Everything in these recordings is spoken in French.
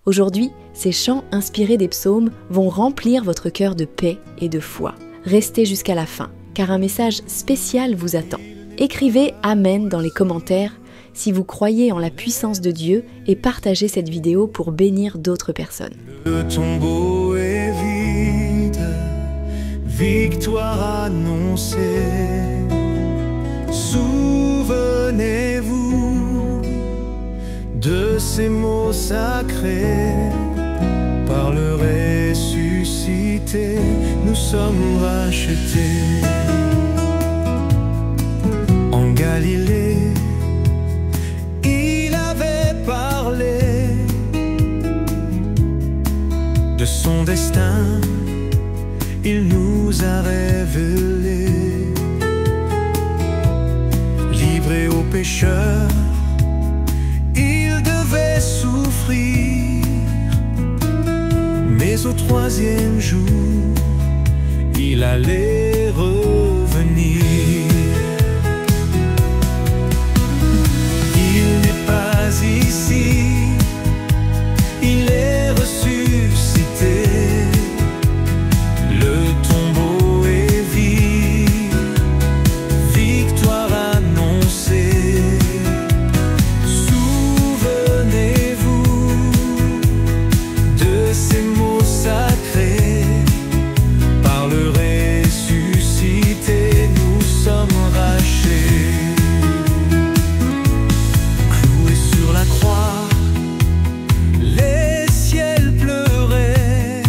Aujourd'hui, ces chants inspirés des psaumes vont remplir votre cœur de paix et de foi. Restez jusqu'à la fin, car un message spécial vous attend. Écrivez « Amen » dans les commentaires si vous croyez en la puissance de Dieu et partagez cette vidéo pour bénir d'autres personnes. Le tombeau est vide, victoire annoncée. Souvenez-vous de ces mots sacrés. Par le ressuscité, nous sommes rachetés. En Galilée, il avait parlé de son destin, il nous a révélé. Livré aux pécheurs, il devait souffrir, mais au troisième jour, il allait revenir. Il n'est pas ici, il est ressuscité. Le tombeau est vide, victoire annoncée. Souvenez-vous de ces mots sacrés. Par le ressuscité, nous sommes rachetés. Cloués sur la croix, les ciels pleuraient,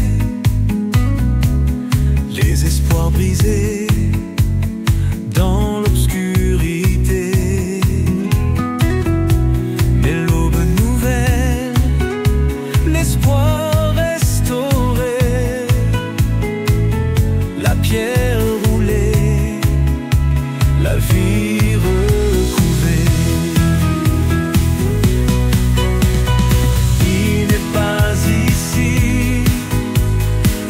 les espoirs brisés dans l'obscurité. Mais l'aube nouvelle, l'espoir restauré, la pierre roulée, la vie recouvée. Il n'est pas ici,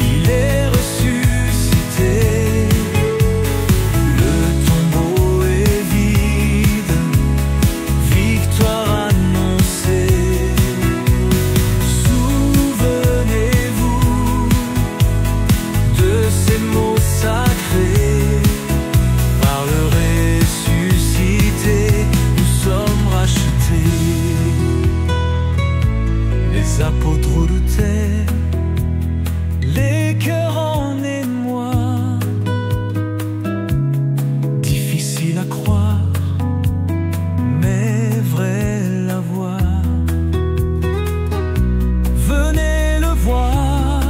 il est ressuscité. Le tombeau est vide, victoire annoncée. Souvenez-vous de ces mots sacrés. Par le ressuscité, nous sommes rachetés. Les apôtres doutaient, les cœurs en émoi. Difficile à croire, mais vrai la voir. Venez le voir,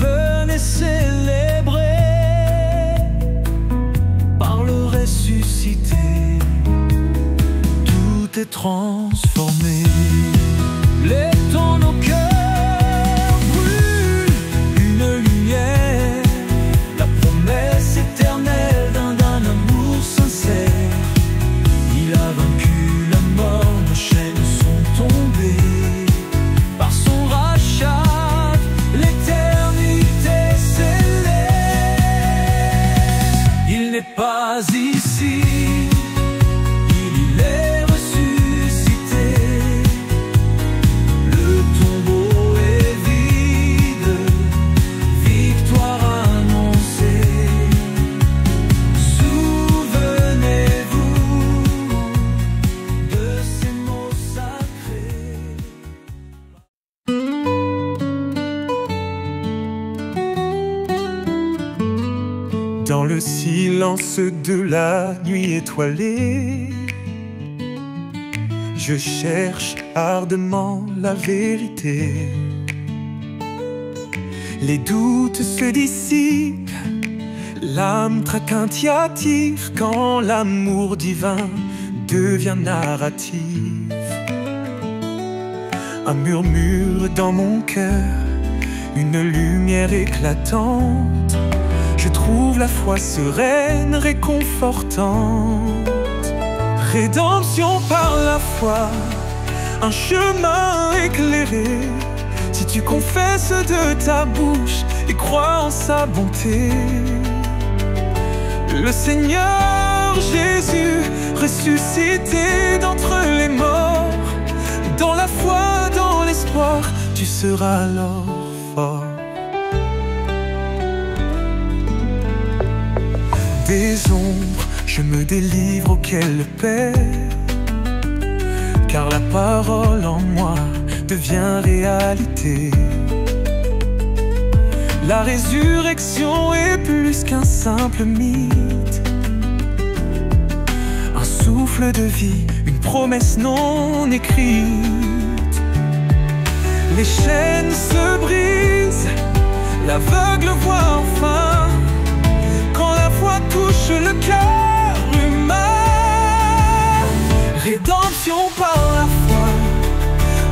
venez célébrer. Par le ressuscité, tout est transformé. Dans nos cœurs brûle une lumière, la promesse éternelle d'un amour sincère. Il a vaincu la mort, nos chaînes sont tombées. Par son rachat, l'éternité scellée. Il n'est pas ici, il est ressuscité. Le tombeau est vide, victoire annoncée. Souvenez-vous de ces mots sacrés. Dans le silence de la nuit étoilée, je cherche ardemment la vérité. Les doutes se dissipent, l'âme craquintiative quand l'amour divin devient narratif. Un murmure dans mon cœur, une lumière éclatante. Je trouve la foi sereine, réconfortante. Rédemption par la foi, un chemin éclairé. Si tu confesses de ta bouche et crois en sa bonté, le Seigneur Jésus ressuscité d'entre les morts, dans la foi, dans l'espoir, tu seras alors fort. Des ombres, je me délivre auquel paix, car la parole en moi devient réalité. La résurrection est plus qu'un simple mythe, un souffle de vie, une promesse non écrite. Les chaînes se brisent, l'aveugle voit enfin, quand la foi touche le cœur humain. Rédemption par la foi,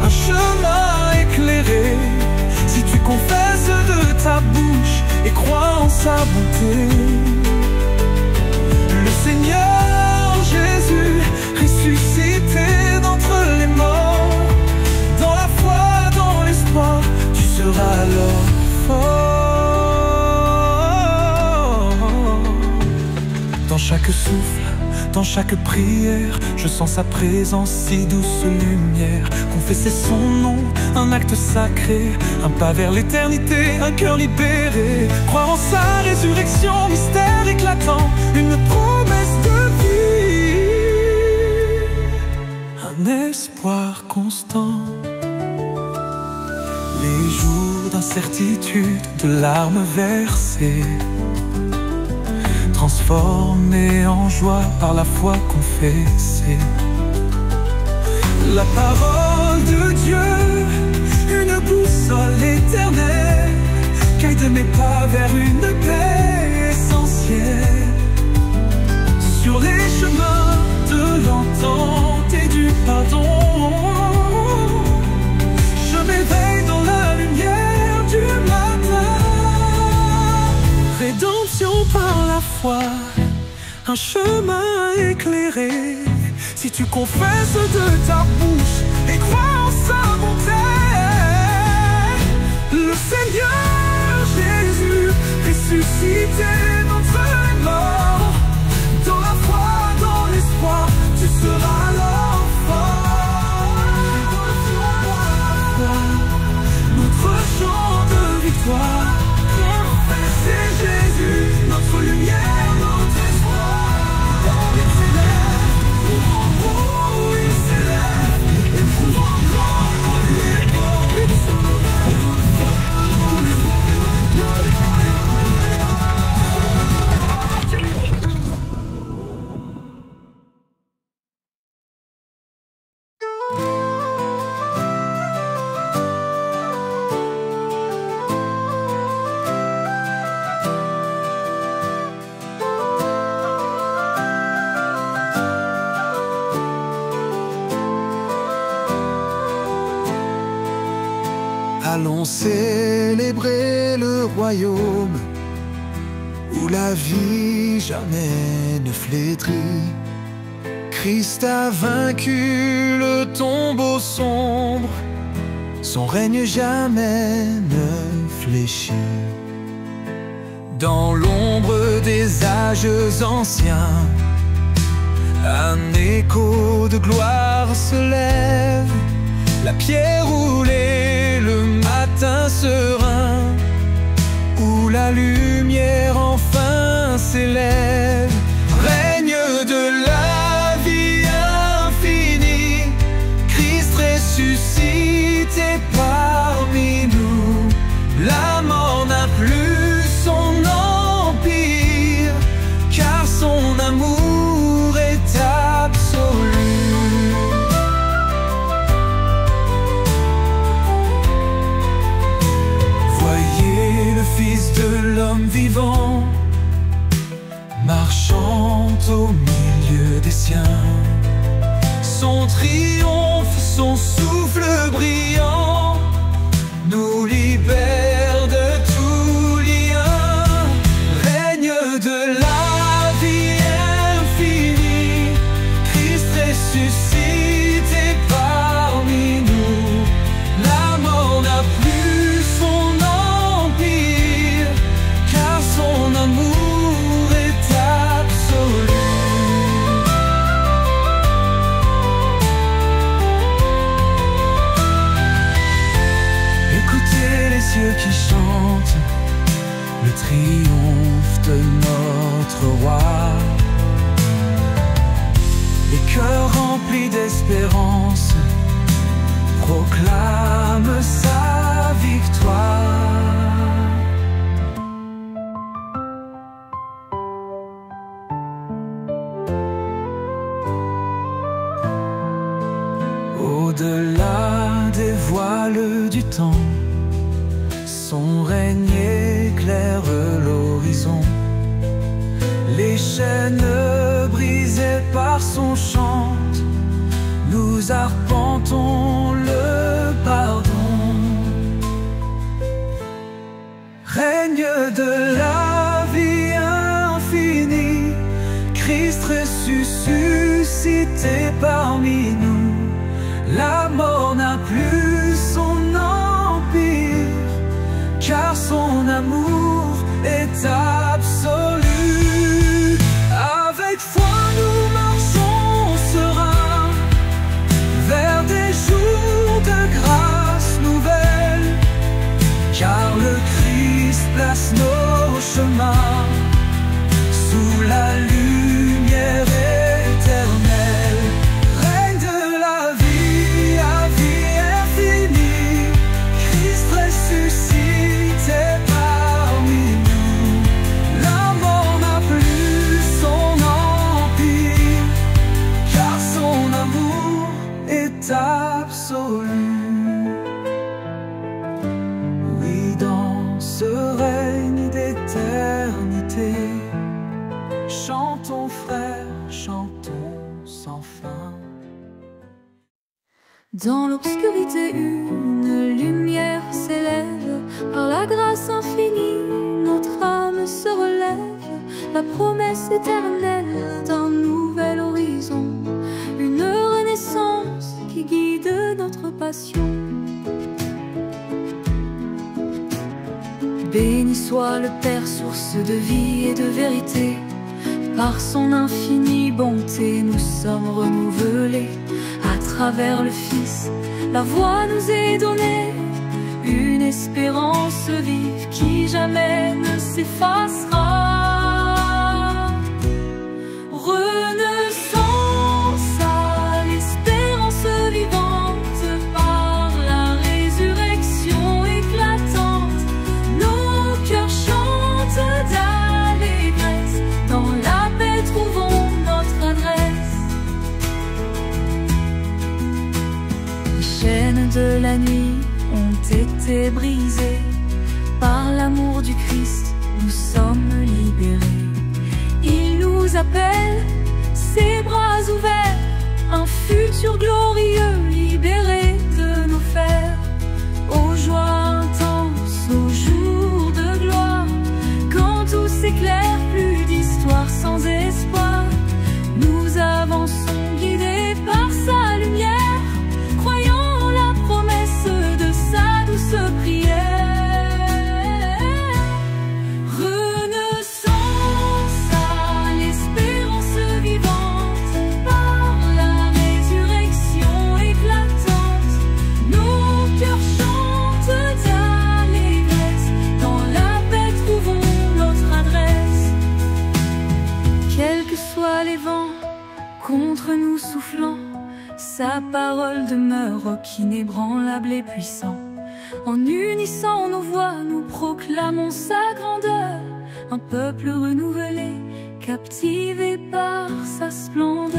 un chemin éclairé. Si tu confesses de ta bouche et crois en sa bonté, le Seigneur Jésus ressuscité d'entre les morts, dans la foi, dans l'espoir, tu seras alors fort. Dans chaque souffle, dans chaque prière, je sens sa présence, si douce lumière. Confesser son nom, un acte sacré, un pas vers l'éternité, un cœur libéré. Croire en sa résurrection, mystère éclatant, une promesse de vie, un espoir constant. Les jours d'incertitude, de larmes versées, transformés en joie par la foi confessée. La parole de Dieu, une boussole éternelle, guide mes pas vers une paix essentielle. Sur les chemins de l'entente et du pardon, je m'éveille dans la lumière du matin. Rédemption par la foi, un chemin éclairé. Si tu confesses de ta bouche et crois en sa bonté, le Seigneur Jésus ressuscité d'entre les morts, dans la foi, dans l'espoir, tu seras alors fort. Notre chant de victoire, c'est Jésus, notre lumière, notre espoir. Il s'élève, il s'élève, et pour encore lui est Allons célébrer le royaume où la vie jamais ne flétrit. Christ a vaincu le tombeau sombre, son règne jamais ne fléchit. Dans l'ombre des âges anciens, un écho de gloire se lève. La pierre roulée, le matin serein, où la lumière enfin s'élève. Règne de la vie infinie, Christ ressuscité parmi nous. La mort n'a plus son empire, car son amour est absolu. Fils de l'homme vivant, marchant au milieu des siens. Son triomphe, son souffle brillant, nous libère de tout lien. Règne de la vie infinie, Christ ressuscité parmi nous. La mort n'a plus son empire, car son amour est absolu. le triomphe de notre roi. Les cœurs remplis d'espérance proclament sa victoire. Au-delà des voiles du temps, son règne éclaire l'horizon. Les chaînes brisées par son chant, nous arpentons le pardon. Règne de la vie infinie, Christ ressuscité parmi nous. La mort n'a plus son empire, car son amour est absolu. Avec foi nous marchons sereins vers des jours de grâce nouvelle, car le Christ place nos chemins sous la lumière éternelle. Règne de la vie à vie infinie, Christ ressuscité parmi nous. La mort n'a plus son empire, car son amour est absolu. Oui, dans ce règne d'éternité, chantons frères, chantons sans fin. Dans l'obscurité, une lumière s'élève. Par la grâce infinie, notre âme se relève. La promesse éternelle d'un nouvel horizon, une renaissance qui guide notre passion. Béni soit le Père, source de vie et de vérité. Par son infinie bonté, nous sommes renouvelés. À travers le Fils, la voix nous est donnée, une espérance vive qui jamais ne s'effacera. Renaissance à l'espérance vivante, par la résurrection éclatante, nos cœurs chantent d'allégresse, dans la paix trouvons notre adresse. Les chaînes de la nuit ont été brisées, par l'amour du Christ nous sommes libérés. Il nous appelle, ses bras ouverts, un futur glorieux libéré de nos fers. Aux joies intenses, aux jours de gloire, quand tout s'éclaire, plus d'histoire sans espoir. Nous avançons guidés par sa lumière, croyant la promesse de sa douce prière. Renaissance à l'espérance vivante, par la résurrection éclatante, nos cœurs chantent d'allégresse, dans la paix trouvons notre adresse. Quels que soient les vents contre nous soufflant, sa parole demeure roc inébranlable et puissant. En unissant nos voix, nous proclamons sa grandeur, un peuple renouvelé, captivé par sa splendeur.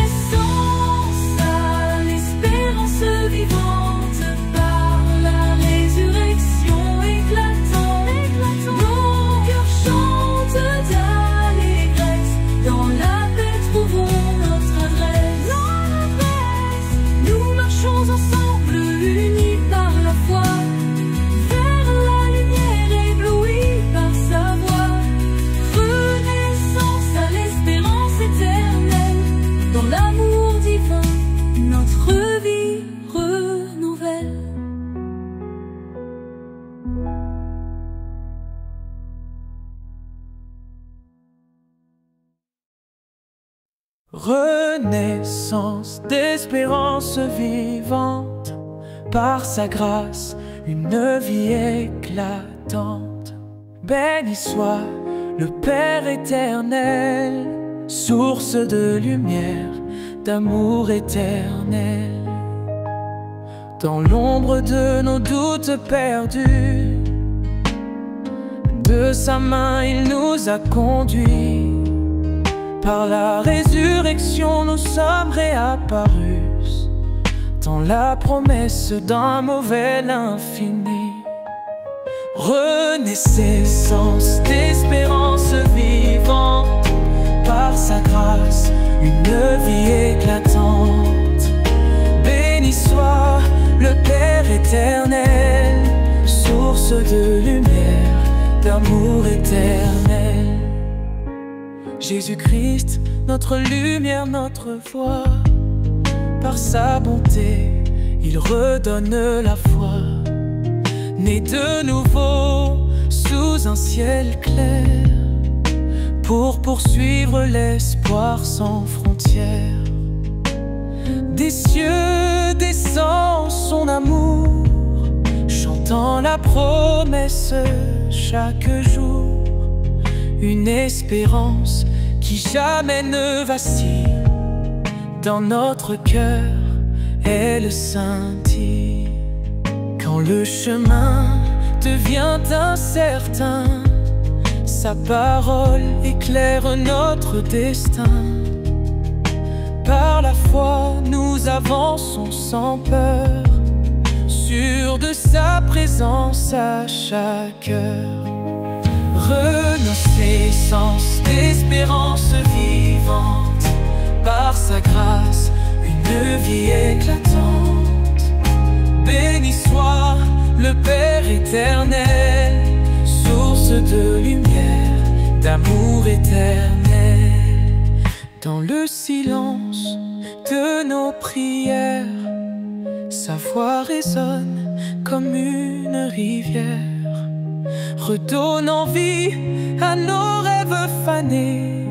Renaissance à l'espérance vivante, par la résurrection éclatante, nos cœurs chantent d'allégresse, dans la paix trouvons notre adresse. Nous marchons ensemble, unis par la foi, vers la lumière éblouie par sa voix. Renaissance à l'espérance éternelle, dans l'amour divin, notre vie renouvelle. Renaissance d'espérance vivante, par sa grâce une vie éclatante. Béni soit le Père éternel, source de lumière, d'amour éternel. Dans l'ombre de nos doutes perdus, de sa main il nous a conduits. Par la résurrection nous sommes réapparus dans la promesse d'un nouvel infini. Renaissance d'espérance vivante, par sa grâce une vie éclatante. Béni soit le Père éternel, source de lumière, d'amour éternel. Jésus-Christ, notre lumière, notre voix, par sa bonté, il redonne la foi. Né de nouveau sous un ciel clair, pour poursuivre l'espoir sans frontières. Des cieux descend son amour, chantant la promesse chaque jour. Une espérance qui jamais ne vacille, dans notre cœur elle scintille. Quand le chemin devient incertain, sa parole éclaire notre destin. Par la foi nous avançons sans peur, sûrs de sa présence à chaque heure. Renaissance d'espérance vivante, par sa grâce une vie éclatante. Béni soit le Père éternel, source de lumière, d'amour éternel. Dans le silence de nos prières, sa voix résonne comme une rivière, redonnant vie à nos rêves fanés,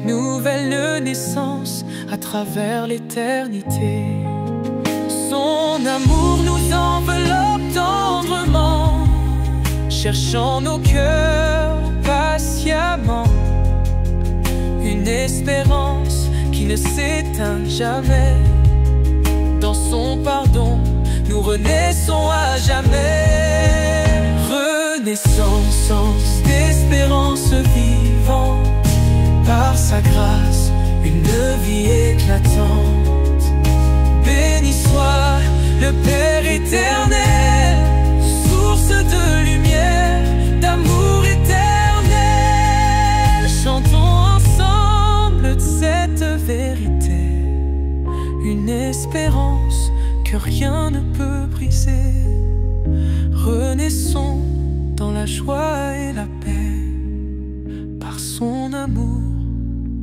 nouvelle naissance à travers l'éternité. Son amour nous enveloppe tendrement, cherchant nos cœurs patiemment. Une espérance qui ne s'éteint jamais. Dans son pardon, nous renaissons à jamais. Renaissance d'espérance vivante, par sa grâce une vie éclatante. Béni soit le Père éternel, source de lumière, d'amour éternel. Chantons ensemble cette vérité, une espérance que rien ne peut briser. Renaissons dans la joie et la paix, par son amour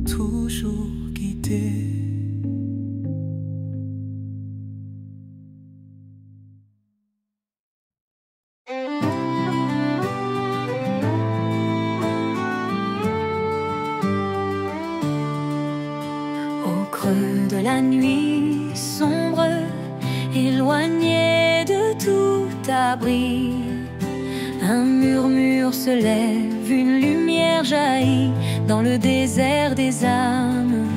toujours guidé. Au creux de la nuit sombre, éloigné de tout abri, un murmure se lève, une lumière jaillit dans le désert des âmes,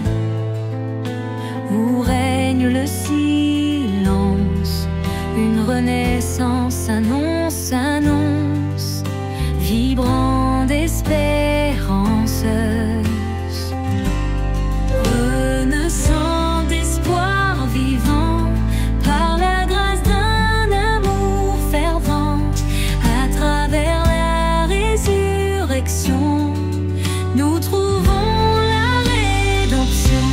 où règne le silence. Une renaissance annonce, vibrant d'espérance. Renaissant d'espoir vivant, par la grâce d'un amour fervent, à travers la résurrection, nous trouvons la rédemption.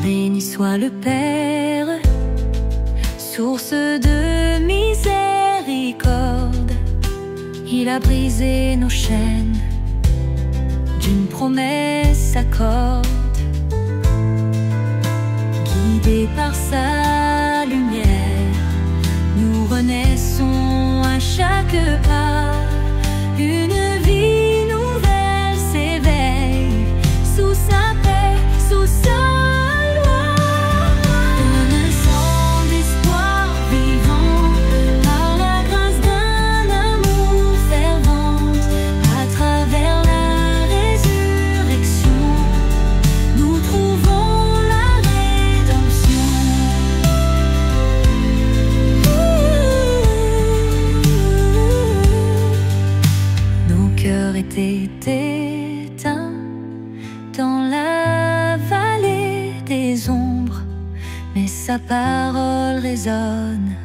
Béni soit le Père, source de miséricorde. Il a brisé nos chaînes, d'une promesse accorde. Guidés par sa lumière, nous renaissons à chaque pas. Une vie nouvelle s'éveille sous sa cœur était éteint dans la vallée des ombres, mais sa parole résonne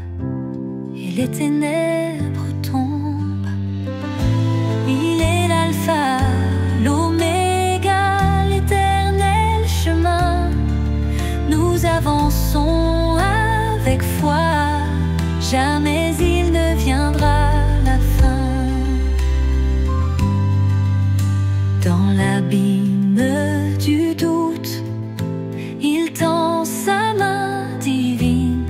et les ténèbres tombent. Il est l'alpha, l'oméga, l'éternel chemin. Nous avançons avec foi, jamais il ne viendra la fin. Dans l'abîme du doute, il tend sa main divine,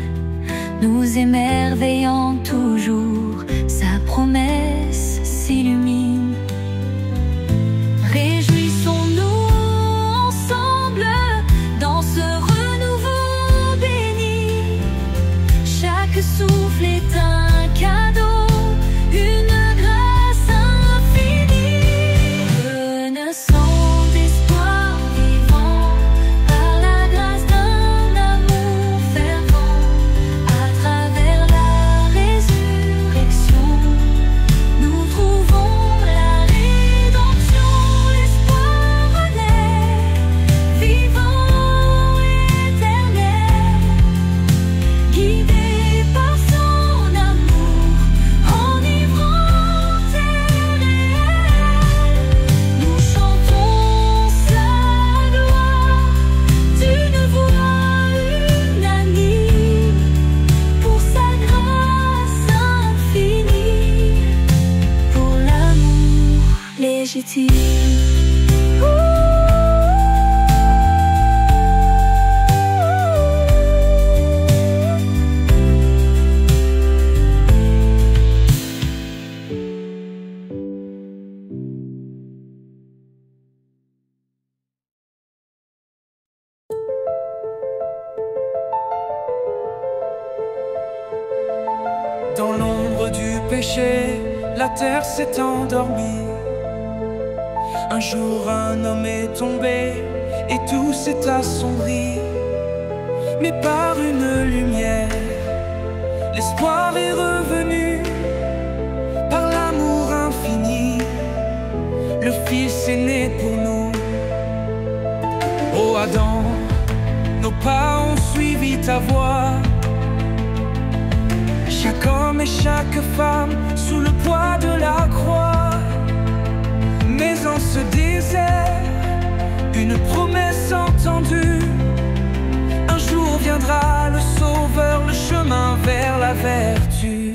nous émerveillant toujours, sa promesse s'illumine. Réjouissons-nous ensemble dans ce renouveau béni. Chaque souffle est un cadeau, une grâce infinie. Renaissant d'espoir vivant, par la grâce d'un amour fervent. À travers la résurrection, nous trouvons la rédemption. L'espoir renaît, vivant éternel, guidé par son amour, enivrant terre et elle. Nous chantons sa gloire d'une voix unanime, pour sa grâce infinie, pour l'amour légitime. Dans l'ombre du péché, la terre s'est endormie. Un jour un homme est tombé et tout s'est assombri. Mais par une lumière, l'espoir est revenu. Par l'amour infini, le Fils est né pour nous. Ô Adam, nos pas ont suivi ta voie. Chaque homme et chaque femme sous le poids de la croix. Mais en ce désert, une promesse entendue. Un jour viendra le Sauveur, le chemin vers la vertu.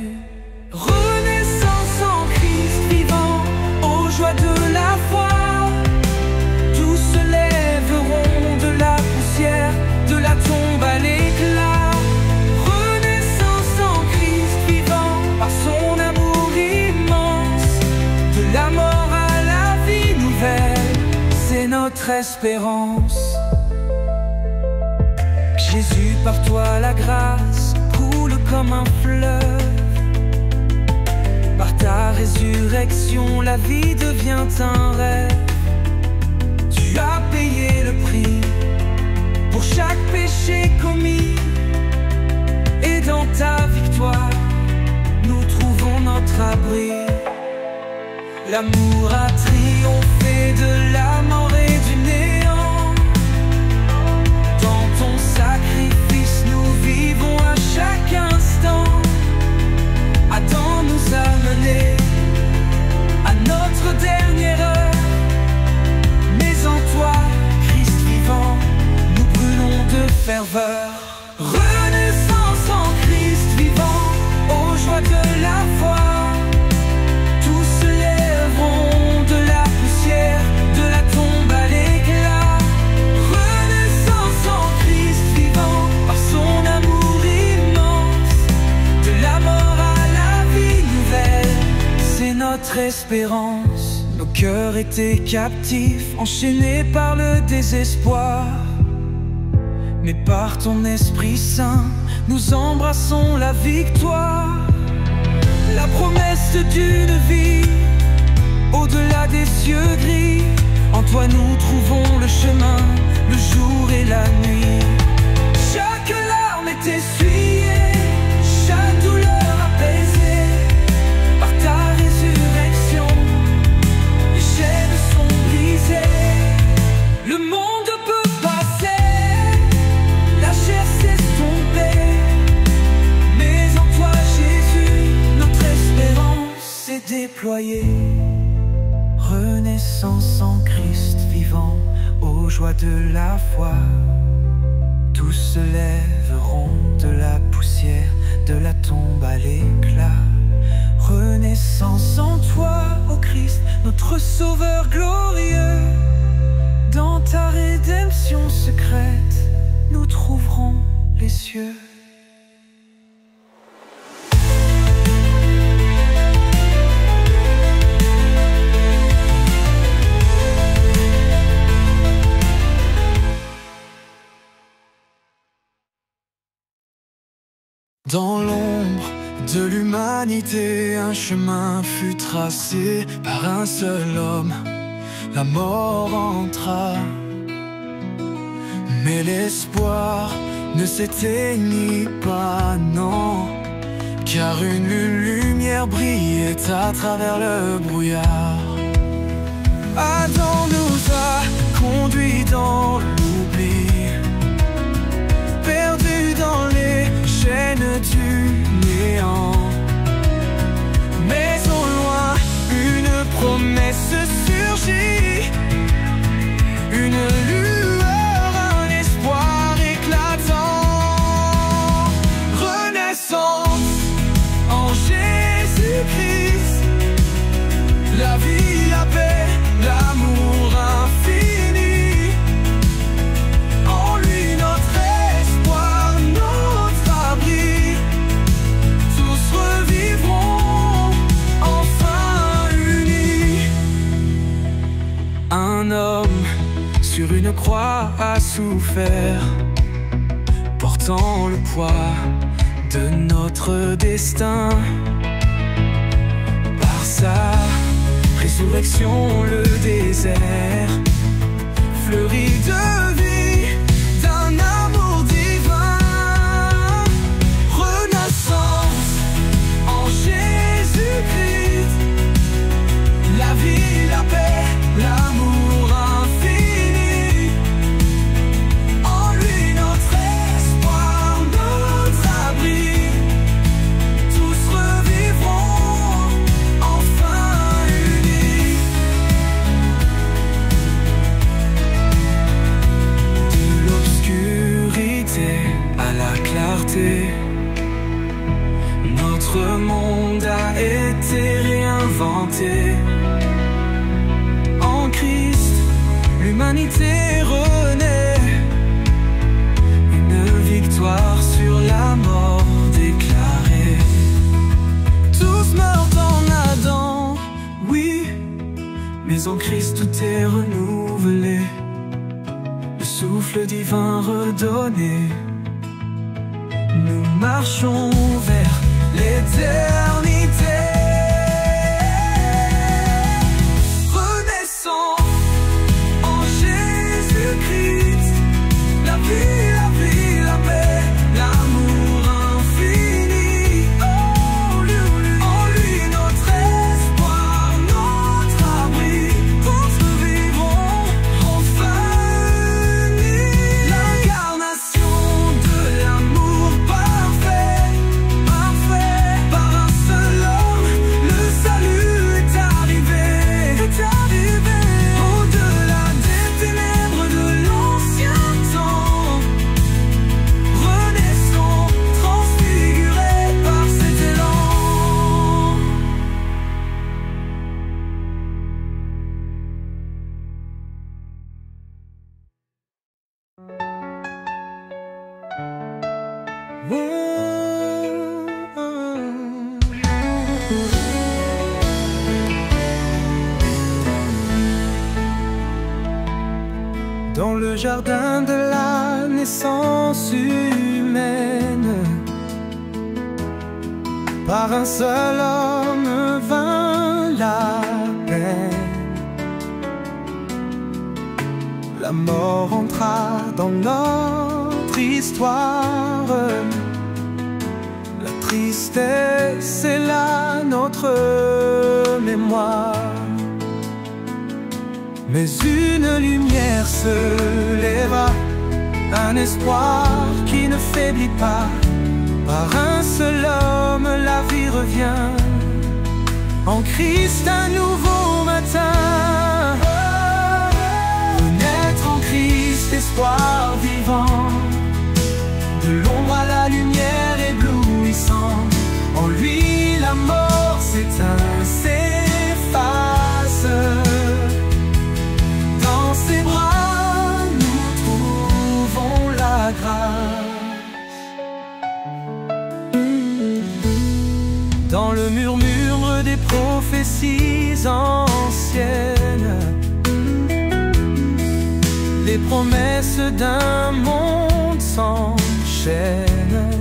Renaissance en Christ vivant, aux joies de la foi. Tous se lèveront de la poussière, de la tombe à l'éclat. Par son amour immense, de la mort à la vie nouvelle, c'est notre espérance. Jésus, par toi la grâce coule comme un fleuve. Par ta résurrection, la vie devient un rêve. Tu as payé le prix pour chaque péché commis. Et dans ta victoire, nous trouvons notre abri. L'amour a triomphé de la mort et du néant. Dans ton sacrifice, nous vivons à chaque instant. Adam nous a menés à notre dernière heure. Mais en toi, Christ vivant, nous brûlons de ferveur. Renaissance en Christ vivant, aux joies de la foi. Tous se lèveront de la poussière, de la tombe à l'éclat. Renaissance en Christ vivant, par son amour immense. De la mort à la vie nouvelle, c'est notre espérance. Nos cœurs étaient captifs, enchaînés par le désespoir. Mais par ton Esprit Saint, nous embrassons la victoire. La promesse d'une vie au-delà des cieux gris. En toi nous trouvons le chemin, le jour et la nuit. Chaque larme est essuyée, chaque douleur apaisée. Par ta résurrection, les renaissance en Christ vivant, aux joies de la foi. Tous se lèveront de la poussière, de la tombe à l'éclat. Renaissance en toi, ô Christ, notre Sauveur glorieux. Dans ta rédemption secrète, nous trouverons les cieux. Dans l'ombre de l'humanité, un chemin fut tracé par un seul homme. La mort entra, mais l'espoir ne s'éteignit pas, non, car une lumière brillait à travers le brouillard. Adam nous a conduits dans l'oubli, perdus dans les chaînes du néant. Mais au loin, une promesse surgit, une lueur, un espoir éclatant. Renaissance en Jésus-Christ, la vie, la paix, l'amour infini. En lui notre espoir, notre abri. Tous revivront enfin unis. Un homme sur une croix a souffert, portant le poids de notre destin. Par sa résurrection, le désert fleurit de vie, d'un amour divin. Renaissance en Jésus-Christ, la vie, la paix, l'amour infini. En lui notre espoir, notre abri. Tous revivront enfin unis. De l'obscurité à la clarté, notre monde a été réinventé. En Christ, l'humanité renaît, une victoire sur la mort déclarée. Tous meurent en Adam, oui, mais en Christ tout est renouvelé, le souffle divin redonné. Nous marchons vers l'éternité. Renaissons en Jésus-Christ, la vie, la paix, l'amour infini. En lui notre espoir, notre abri. Tous vivront enfin unis. L'incarnation de l'amour parfait, parfait. Par un seul homme, le salut est arrivé, est arrivé. Au-delà des ténèbres de l'ancien temps, renaissons, transfigurés par cet élan. Dans le jardin de la naissance humaine, par un seul homme vint la peine. La mort entra dans notre histoire, la tristesse est là notre mémoire. Mais une lumière se lèva, un espoir qui ne faiblit pas. Par un seul homme la vie revient, en Christ un nouveau matin. si ancienne, les promesses d'un monde s'enchaînent.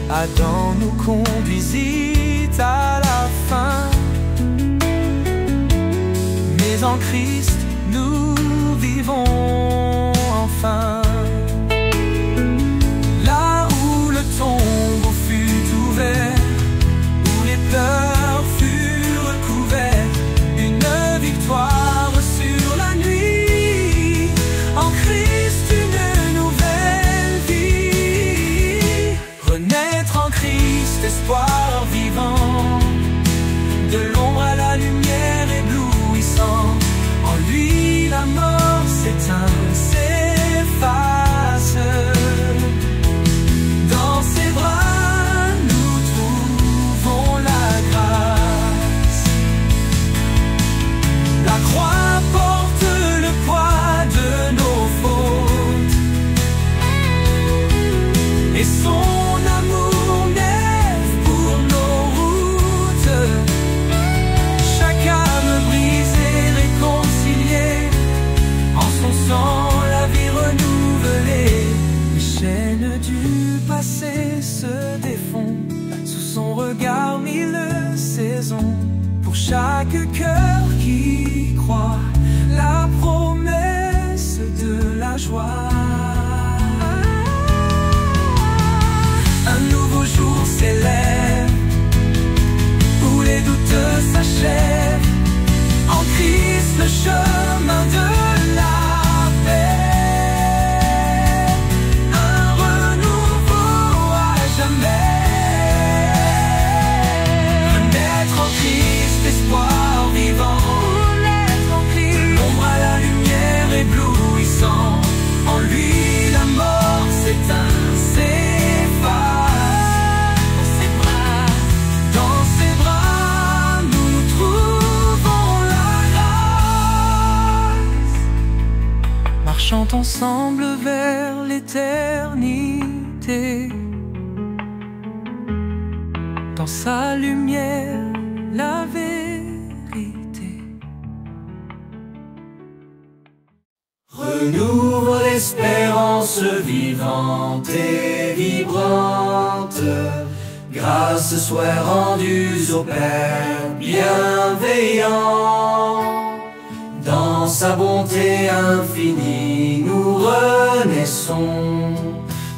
Adam nous conduisit à la fin, mais en Christ nous vivons enfin. Là où le tombeau fut ouvert, où les pleurs furent couverts, une victoire sur la nuit. En Christ une nouvelle vie. Renaître en Christ, espoir vivant, de l'ombre à la lumière éblouissant. En lui la mort s'éteint, s'efface. Dans ses bras nous trouvons la grâce. La croix porte le poids de nos fautes, et son amour nève pour nos routes. Chaque âme brisée, réconciliée, en son sang la vie renouvelée. Les chaînes du passé se défont, sous son regard mille saisons. Pour chaque cœur qui croit, la promesse de la joie. Un nouveau jour s'élève, où les doutes s'achèvent. En Christ le chemin de la paix, un renouveau à jamais. Renaître en Christ, espoir vivant, renaître en Christ, de l'ombre à la lumière éblouissant. En lui la mort s'éteint, s'efface. Dans ses bras nous trouvons la grâce. Marchant ensemble vers l'éternité, dans sa lumière la vérité. Renouveau l'espérance vivante et vibrante, grâce soit rendue au Père bienveillant. Dans sa bonté infinie nous renaissons,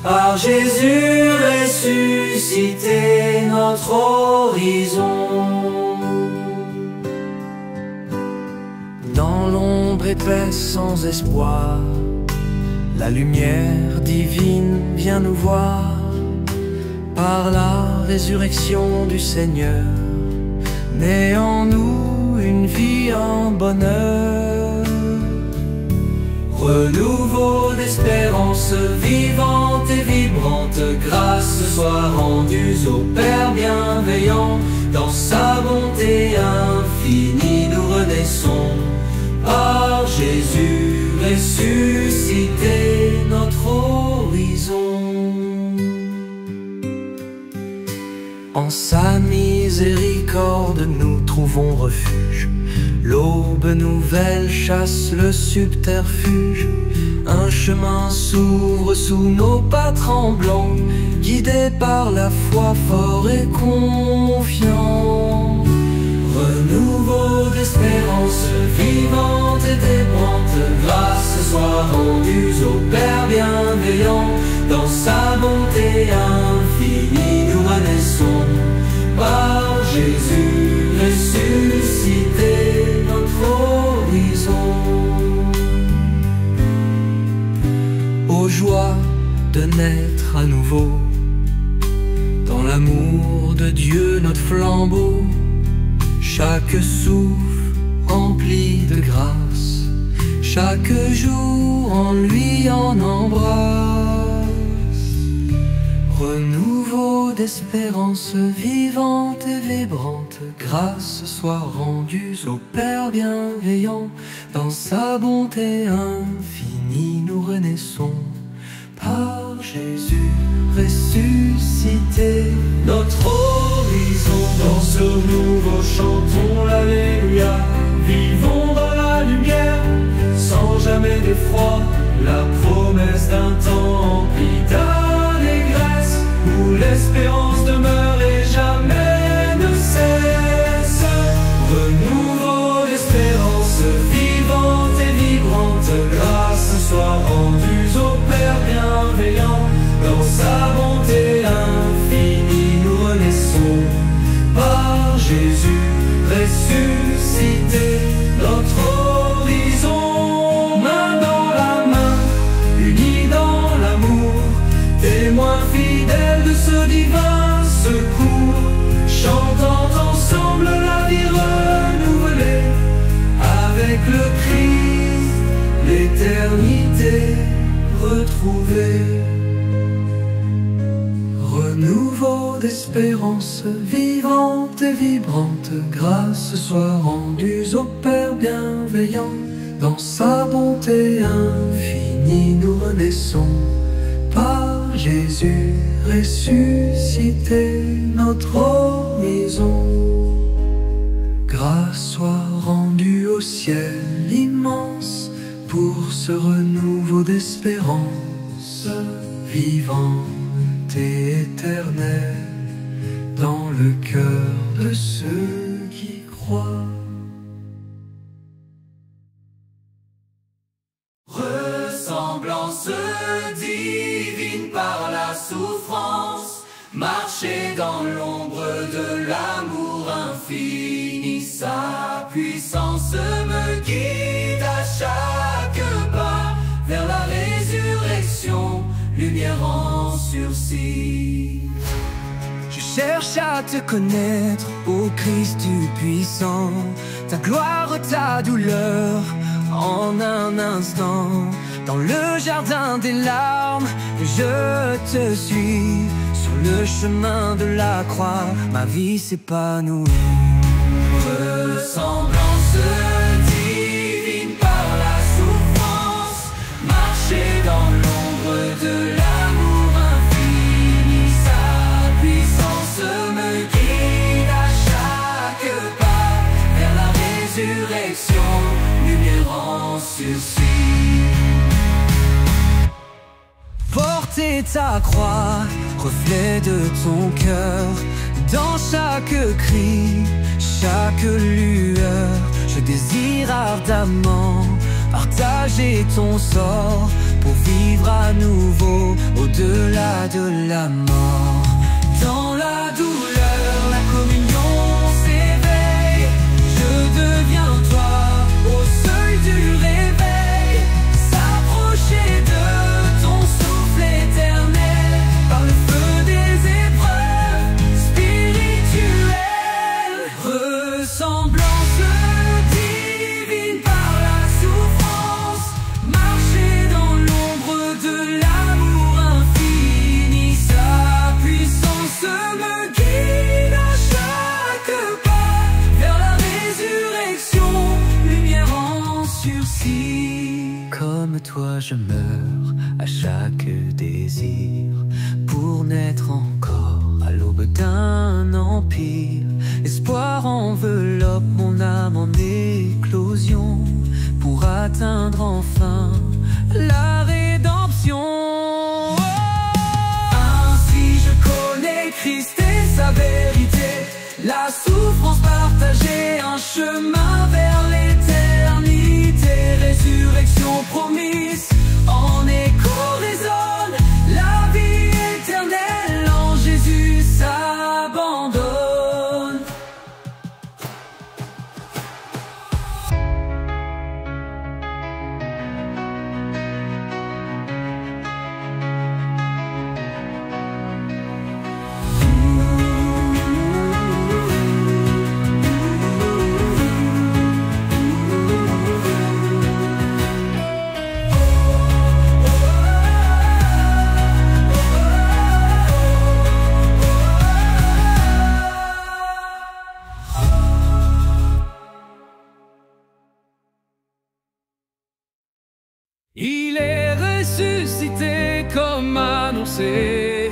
par Jésus ressuscité notre horizon. Dans l'ombre épaisse sans espoir, la lumière divine vient nous voir. Par la résurrection du Seigneur, naît en nous une vie en bonheur. Renouveau d'espérance vivante et vibrante, grâce soit rendue au Père bienveillant. Dans sa bonté infinie nous renaissons, par Jésus ressuscité notre horizon. En sa miséricorde nous trouvons refuge, l'aube nouvelle chasse le subterfuge. Un chemin s'ouvre sous nos pas tremblants, guidés par la foi fort et confiant. Renouveau d'espérance vivante et débrante, grâce soit rendue au Père bienveillant. Dans sa bonté infinie nous renaissons, par Jésus ressuscité notre horizon. Aux joies de naître à nouveau, dans l'amour de Dieu notre flambeau. Chaque souffle rempli de grâce, chaque jour en lui en embrasse. Renouveau d'espérance vivante et vibrante, grâce soit rendue au Père bienveillant. Dans sa bonté infinie nous renaissons, par Jésus ressuscité. Notre horizon, dans ce nouveau chantons l'Alléluia. Vivons dans la lumière, sans jamais d'effroi, la promesse d'un temps empli d'allégresse, où l'espérance demeure et jamais ne cesse. Renouveau d'espérance vivante et vibrante, grâce soit rendue au Père bienveillant. Dans sa bonté infinie nous renaissons, par Jésus ressuscité. Notre horizon, main dans la main, unis dans l'amour, témoins fidèles de ce divin secours, chantant ensemble la vie renouvelée, avec le Christ, l'éternité retrouvée. Renouveau d'espérance vivante et vibrante, grâce soit rendue au Père bienveillant. Dans sa bonté infinie nous renaissons, par Jésus ressuscité. Notre horizon, grâce soit rendue au ciel immense, pour ce renouveau d'espérance vivante et éternelle, dans le cœur de ceux qui croient. Ressemblance divine par la souffrance, marcher dans l'ombre de l'amour infini. Sa puissance me guide à chaque pas, vers la résurrection, lumière en sursis. Je cherche à te connaître, ô Christ du puissant, ta gloire, ta douleur, en un instant. Dans le jardin des larmes, je te suis, sur le chemin de la croix, ma vie s'épanouit. Ressemblance divine par la souffrance, marcher dans l'ombre de l'amour infini. Sa puissance me guide à chaque pas, vers la résurrection, lumière en sursis. Porter ta croix, reflet de ton cœur, dans chaque cri, chaque lueur. Je désire ardemment partager ton sort, pour vivre à nouveau au-delà de la mort. Dans la douleur, la communion s'éveille, je deviens toi au seuil du réveil, s'approcher de ton souffle éternel, par le feu des épreuves spirituelles. Ressemblance divine par la souffrance, marcher dans l'ombre de l'amour infini. Sa puissance me guide à chaque pas, vers la résurrection, lumière en sursis. Comme toi je meurs à chaque désir, pour naître encore à l'aube d'un empire. L'espoir enveloppe mon âme en éclosion, pour atteindre enfin la rédemption. Ainsi je connais Christ et sa vérité, la souffrance partagée, un chemin vers l'éternité. Résurrection promise, en écho résonne la vie éternelle, en Jésus s'abandonne. Il est ressuscité comme annoncé.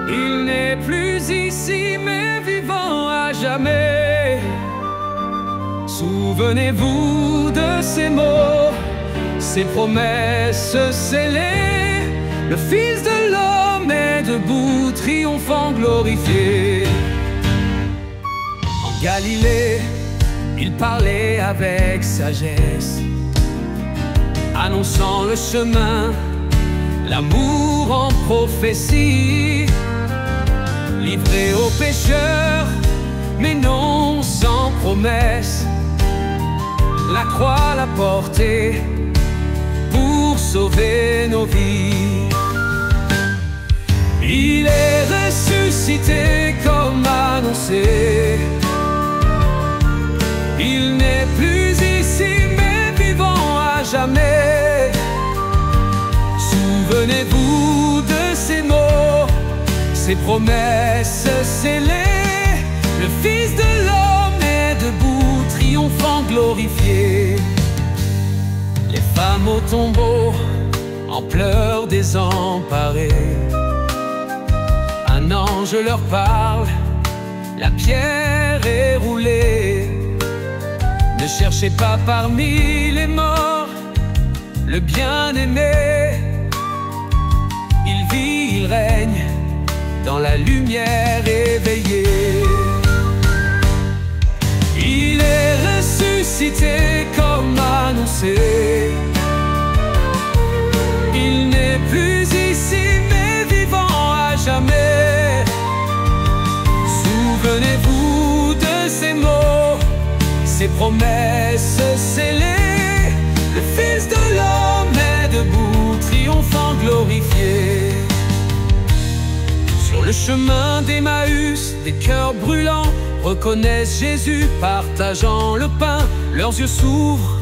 Il n'est plus ici, mais vivant à jamais. Souvenez-vous de ces mots, ces promesses scellées. Le Fils de l'homme est debout, triomphant, glorifié. En Galilée, il parlait avec sagesse, annonçant le chemin, l'amour en prophétie. Livré aux pécheurs, mais non sans promesse, la croix l'a porté pour sauver nos vies. Il est ressuscité comme annoncé. Il n'est plus ici, mais vivant à jamais. Souvenez-vous de ces mots, ces promesses scellées. Le Fils de l'homme est debout, triomphant, glorifié. Les femmes au tombeau, en pleurs désemparées. Un ange leur parle, la pierre est roulée. Ne cherchez pas parmi les morts le bien-aimé. Il vit, il règne dans la lumière éveillée. Il est ressuscité comme annoncé. Il n'est plus ici, mais vivant à jamais. Souvenez-vous de ces mots, ces promesses scellées. Le Fils de l'homme est debout, triomphant, glorifié. Sur le chemin d'Emmaüs, des cœurs brûlants reconnaissent Jésus, partageant le pain. Leurs yeux s'ouvrent,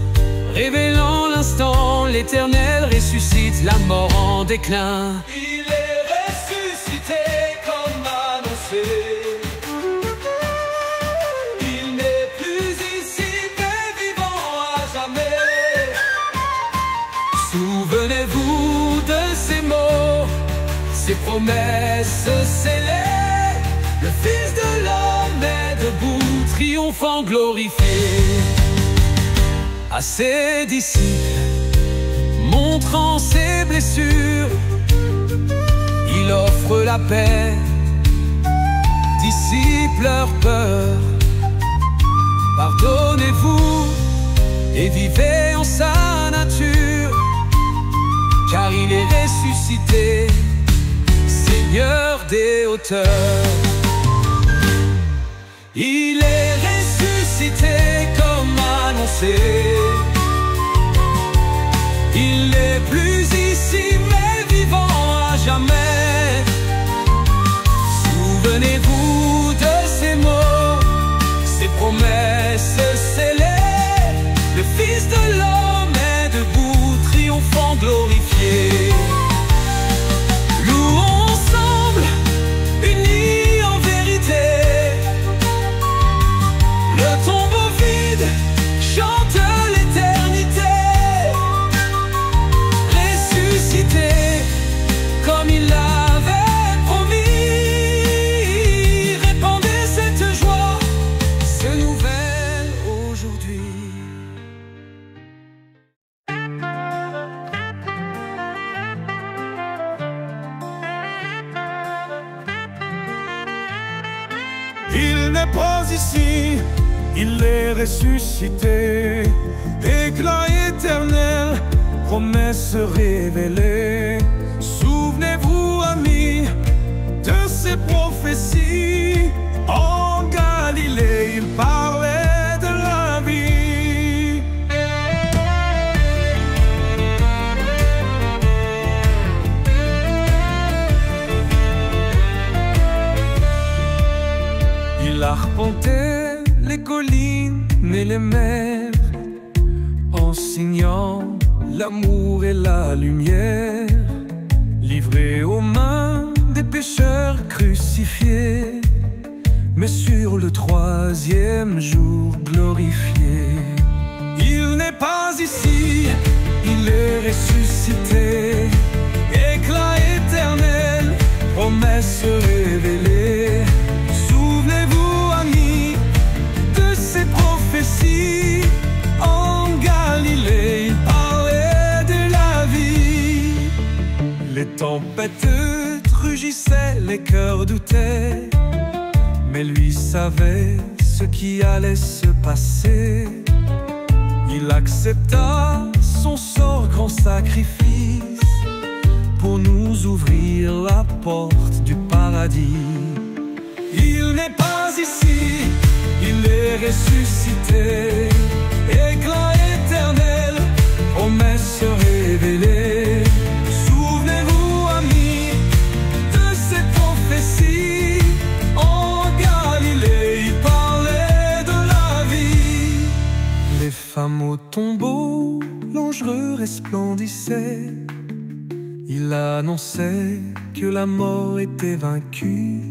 révélant l'instant. L'Éternel ressuscite, la mort en déclin. Il est ressuscité comme annoncé. Il n'est plus ici, mais vivant à jamais. Souvenez-vous de ces mots, ces promesses scellées. Le Fils de l'homme est debout, triomphant, glorifié. À ses disciples, montrant ses blessures, il offre la paix. Dissipe leur peur. Pardonnez-vous et vivez en sa nature, car il est ressuscité, Seigneur des hauteurs. Il est ressuscité comme annoncé. Il n'est plus ici, mais vivant à jamais. Souvenez-vous de ces mots, ces promesses scellées. Le Fils de l'homme est debout, triomphant, glorifié. Louons ensemble, unis en vérité. Le tombeau vide chante l'éternité. Ressuscité comme il l'avait promis. Répandez cette joie, ce nouvelle aujourd'hui. Il n'est pas ici, il est ressuscité. Éclat éternel, promesse révélée. Souvenez-vous, amis, de ces prophéties. En Galilée, il parlait de la vie. Il arpentait les collines et les mers, enseignant l'amour et la lumière. Livré aux mains des pécheurs crucifiés, mais sur le troisième jour glorifié. Il n'est pas ici, il est ressuscité. Éclat se révéler. Souvenez-vous, amis, de ces prophéties. En Galilée, il parlait de la vie. Les tempêtes rugissaient, les cœurs doutaient, mais lui savait ce qui allait se passer. Il accepta son sort, grand sacrifice, pour nous ouvrir la porte du paradis. Il n'est pas ici, il est ressuscité. Éclat éternel, promesse révélée. Souvenez-vous, amis, de cette prophétie. En Galilée, il parlait de la vie. Les femmes au tombeau, l'ange resplendissait. Il annonçait que la mort était vaincue.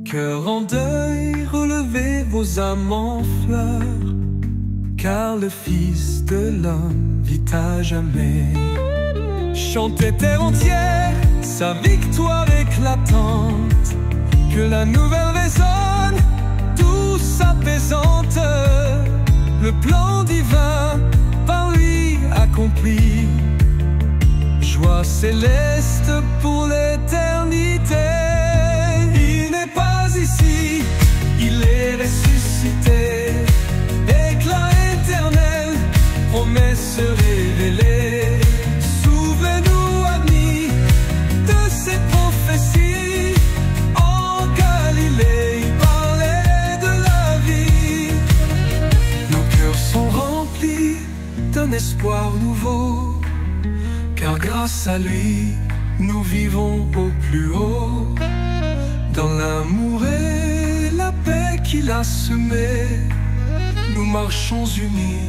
Cœur en deuil, relevez vos âmes en fleurs, car le Fils de l'homme vit à jamais. Chantez terre entière sa victoire éclatante, que la nouvelle résonne, douce, apaisante. Le plan divin par lui accompli, joie céleste pour l'éternité. Il n'est pas ici, il est ressuscité. Éclat éternel, promesse révélée. Souvenez-nous, amis, de ces prophéties. En Galilée, il parlait de la vie. Nos cœurs sont remplis d'un espoir nouveau, car grâce à lui, nous vivons au plus haut. Dans l'amour et la paix qu'il a semé, nous marchons unis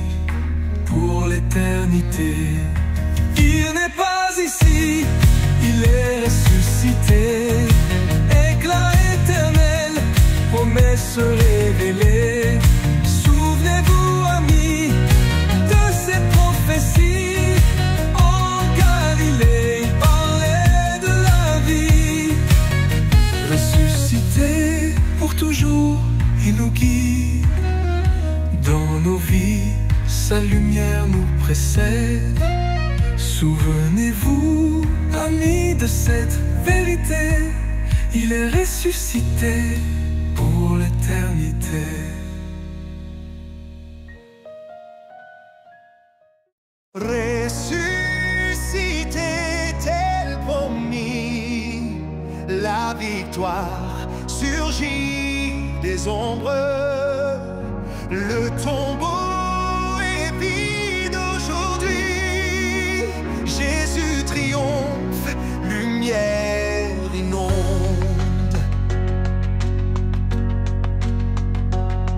pour l'éternité. Il n'est pas ici, il est ressuscité. Éclat éternel, promesse révélée. Souvenez-vous, amis, de ces prophéties. En Galilée, il parlait de la vie. Ressuscité pour toujours, il nous guide. Dans nos vies, sa lumière nous précède. Souvenez-vous, amis, de cette vérité. Il est ressuscité pour l'éternité. Ressuscité tel promis, la victoire surgit des ombres. Le tombeau est vide aujourd'hui. Jésus triomphe, lumière inonde.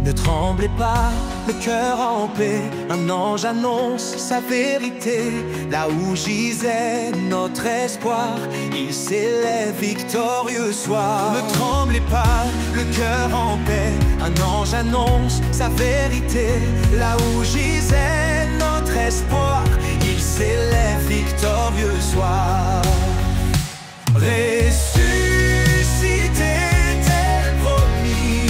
Ne tremblez pas, le cœur en paix, un ange annonce sa vérité. Là où gisait notre espoir, il s'élève victorieux soir. Ne tremblez pas, le cœur en paix, un ange annonce sa vérité. Là où gisait notre espoir, il s'élève victorieux soir. Ressuscité tel promis,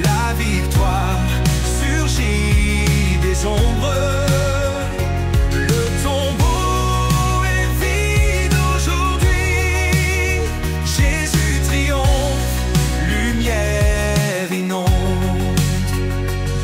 la victoire surgit des ombres. Le tombeau est vide aujourd'hui. Jésus triomphe, lumière inonde.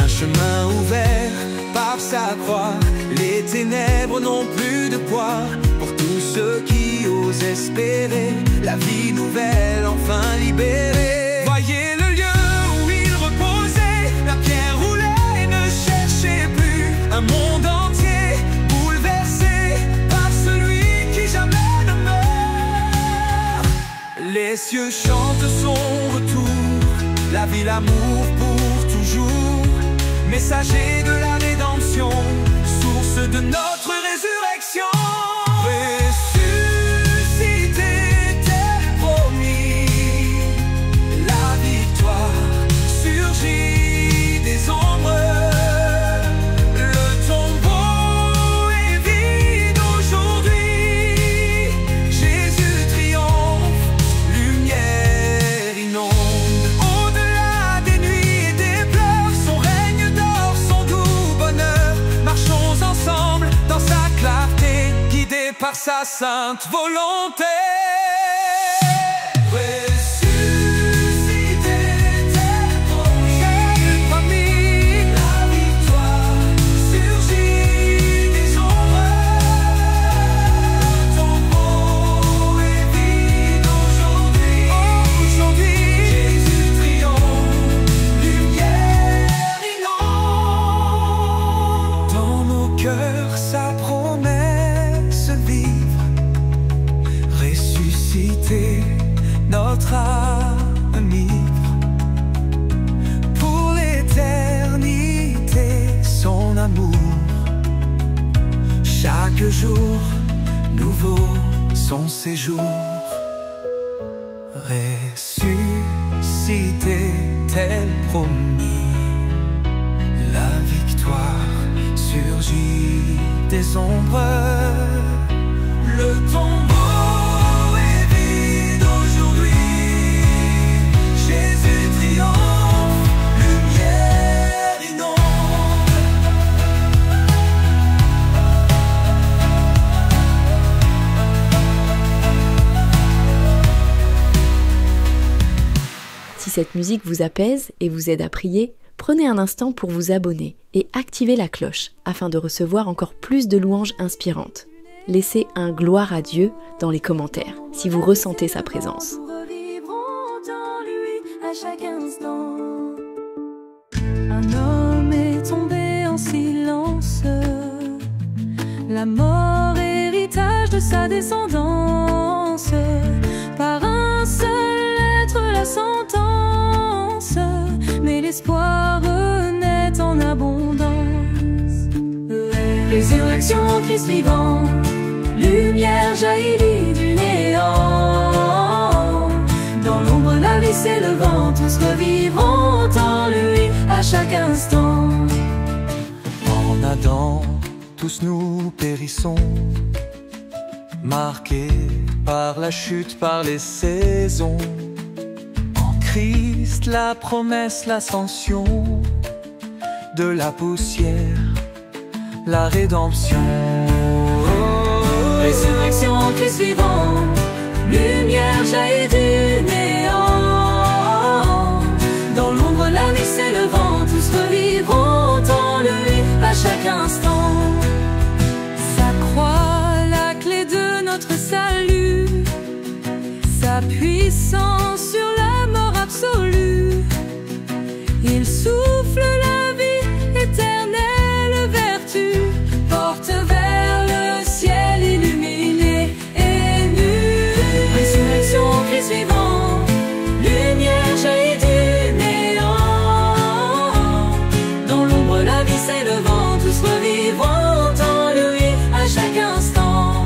Un chemin ouvert par sa croix, les ténèbres n'ont plus de poids. Pour tous ceux qui osent espérer la vie nouvelle, enfin libérée. Voyez le lieu où il reposait, la pierre roulait, ne cherchez plus. Un monde entier bouleversé par celui qui jamais ne meurt. Les cieux chantent son retour, la vie, l'amour pour toujours. Messager de la rédemption, source de notre résurrection. Ressuscité tel promis, la victoire surgit des ombres. Le tombeau est vide aujourd'hui. Jésus triomphe, sa sainte volonté. Sa promesse vivre, ressusciter notre âme ivre. Pour l'éternité, son amour, chaque jour nouveau son séjour. Ressusciter tel promis, la victoire surgit des ombres. Le tombeau est vide aujourd'hui. Jésus triomphe, lumière inonde. Si cette musique vous apaise et vous aide à prier, prenez un instant pour vous abonner et activez la cloche afin de recevoir encore plus de louanges inspirantes. Laissez un gloire à Dieu dans les commentaires si vous ressentez sa présence. Nous revivrons dans lui à chaque instant. Un homme est tombé en silence, la mort héritage de sa descendance. Par un seul être la sentence, mais l'espoir naît en abondance. Résurrection en Christ vivant, lumière jaillit du néant. Dans l'ombre la vie s'élevant, tous revivront en lui à chaque instant. En Adam, tous nous périssons, marqués par la chute, par les saisons. En Christ, la promesse, l'ascension, de la poussière, la rédemption. Résurrection en Christ vivant, lumière jaillit du néant. Dans l'ombre la vie s'élevant, tous revivront en lui à chaque instant. Sa croix, la clé de notre salut, sa puissance sur la mort absolue. Il souffle la vie éternelle, vertu, porte vers le ciel illuminé et nu. Résurrection en Christ vivant, lumière jaillit du néant. Dans l'ombre la vie s'élevant, tous revivront en lui à chaque instant.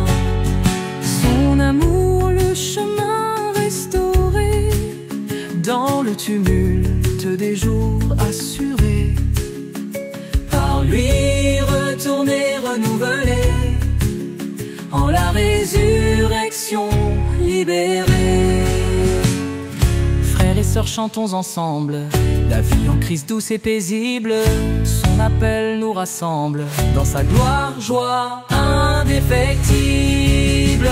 Son amour, le chemin restauré, Dans le tumulte des jours assurés, par lui retourné, renouvelé, en la résurrection libéré. Frères et sœurs, chantons ensemble la vie en Christ douce et paisible. Son appel nous rassemble dans sa gloire, joie Indéfectible,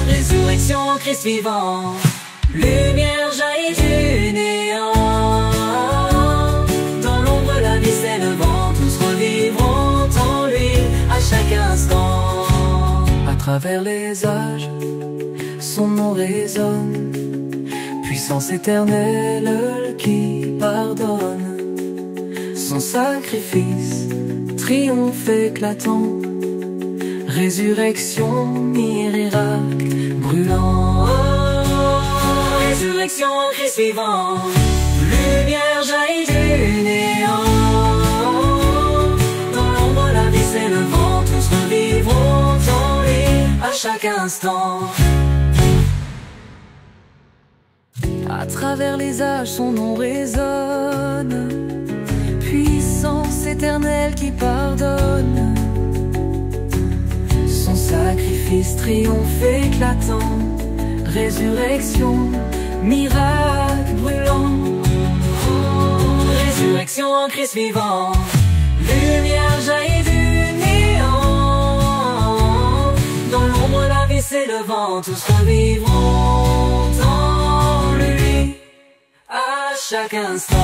résurrection en Christ vivant, lumière jaillit du néant. Dans l'ombre la vie s'élevant, tous revivront en lui à chaque instant. à travers les âges, son nom résonne, puissance éternelle qui pardonne. Son sacrifice, triomphe éclatant, résurrection, miracle brûlant. Résurrection en Christ vivant, lumière jaillit du néant. Dans l'ombre la vie s'élevant, tous revivront en lui à chaque instant. À travers les âges, son nom résonne, puissance éternelle qui pardonne. Son sacrifice, triomphe éclatant, résurrection, miracle brûlant. Résurrection en Christ vivant, lumière jaillit du néant. Dans l'ombre la s'élevant, tous revivront en lui à chaque instant.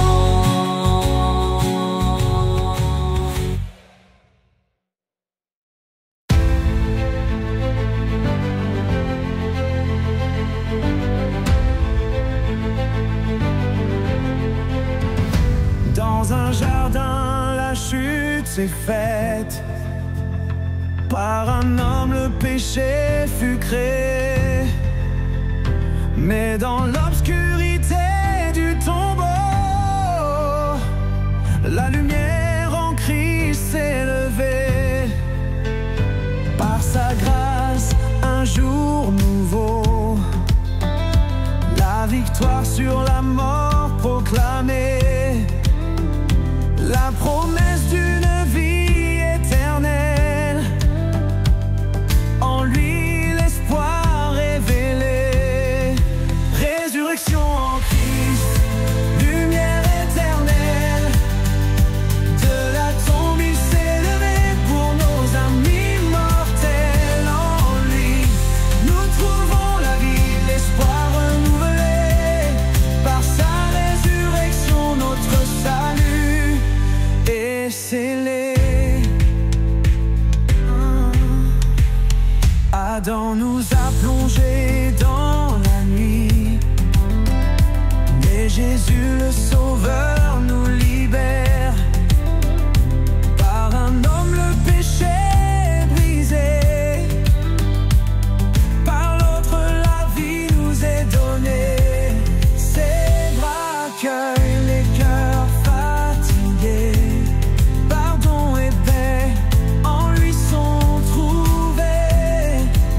Dans un jardin, la chute s'est faite. Par un homme, le péché fut créé. Mais dans l'obscurité du tombeau, la lumière en Christ s'est levée. Par sa grâce, un jour nouveau, la victoire sur la mort proclamée. La promesse d'une vie éternelle, en lui l'espoir révélé. Résurrection en Christ, lumière éternelle. De la tombe il s'est levé pour nos amis mortels. En lui nous trouvons la vie, l'espoir renouvelé. Par sa résurrection notre salut est scellé. Adam nous a plongés dans la nuit, mais Jésus le Sauveur nous libère. Par un homme le péché brisé, par l'autre la vie nous est donnée. Ses bras accueillent les cœurs fatigués. Pardon et paix en lui sont trouvés.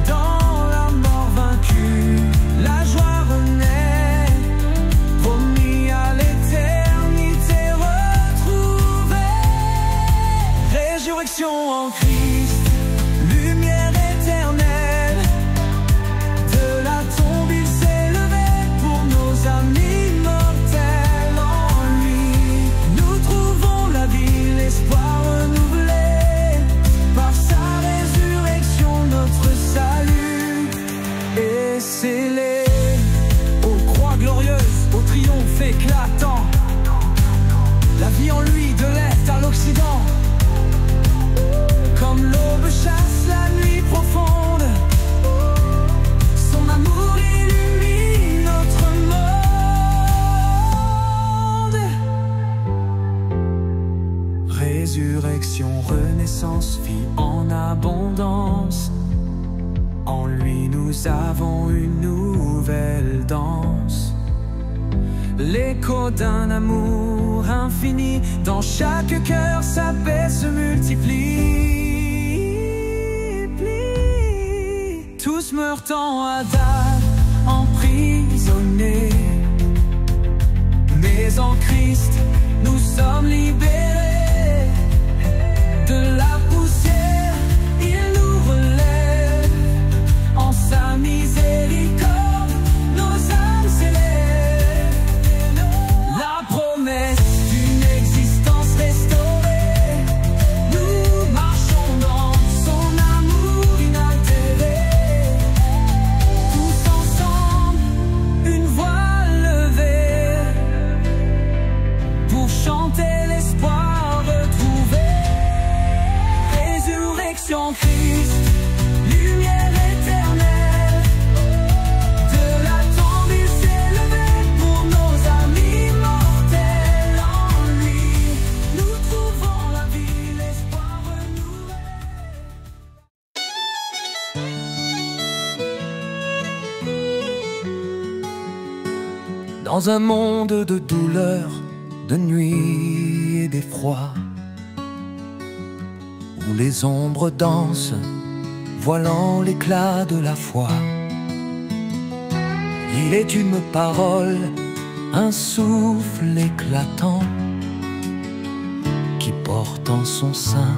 Dans la mort vaincue, la joie renaît. Promis à l'éternité retrouvée. Résurrection en Christ, lumière éternelle. De la tombe il s'est levé pour nos amis mortels. En lui nous trouvons la vie, l'espoir renouvelé. Par sa résurrection notre salut est scellé. Aux croix glorieuses, au triomphe éclatant, la vie en lui de l'est à l'occident. Comme l'aube chasse la nuit profonde, son amour illumine notre monde. Résurrection, renaissance, vie en abondance. En lui nous avons une nouvelle danse. L'écho d'un amour infini, dans chaque cœur sa paix se multiplie. Tous meurent en Adam, emprisonnés, mais en Christ nous sommes libérés. De la poussière il nous relève, en sa miséricorde nos âmes s'élèvent. La promesse d'une existence restaurée, nous marchons dans son amour inaltéré. Tous ensemble, une voix levée, pour chanter l'espoir retrouvé. Résurrection Christ, lumière éternelle. De la tombe il s'est levé pour nos amis mortels. En lui nous trouvons la vie, l'espoir renouvelé. Dans un monde de douleur, de nuit et d'effroi, où les ombres dansent, voilant l'éclat de la foi, il est une parole, un souffle éclatant, qui porte en son sein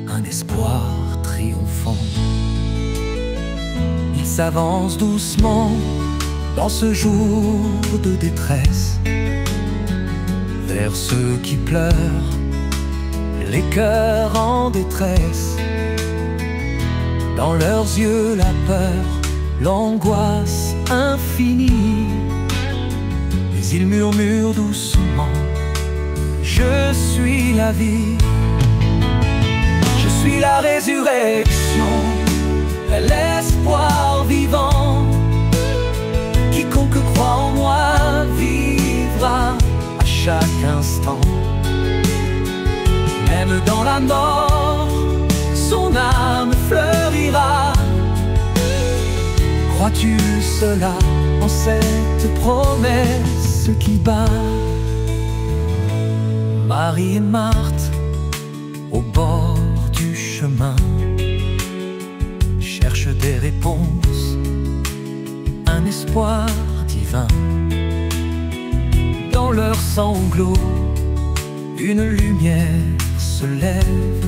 un espoir triomphant. Il s'avance doucement dans ce jour de détresse, vers ceux qui pleurent, les cœurs en détresse. Dans leurs yeux la peur, l'angoisse infinie. Mais ils murmurent doucement: je suis la vie. Je suis la résurrection, l'espoir vivant. Quiconque croit en moi vivra à chaque instant. Même dans la mort, son âme fleurira. Crois-tu cela en cette promesse qui bat? Marie et Marthe, au bord du chemin, cherchent des réponses, un espoir divin. Dans leurs sanglots, une lumière se lève,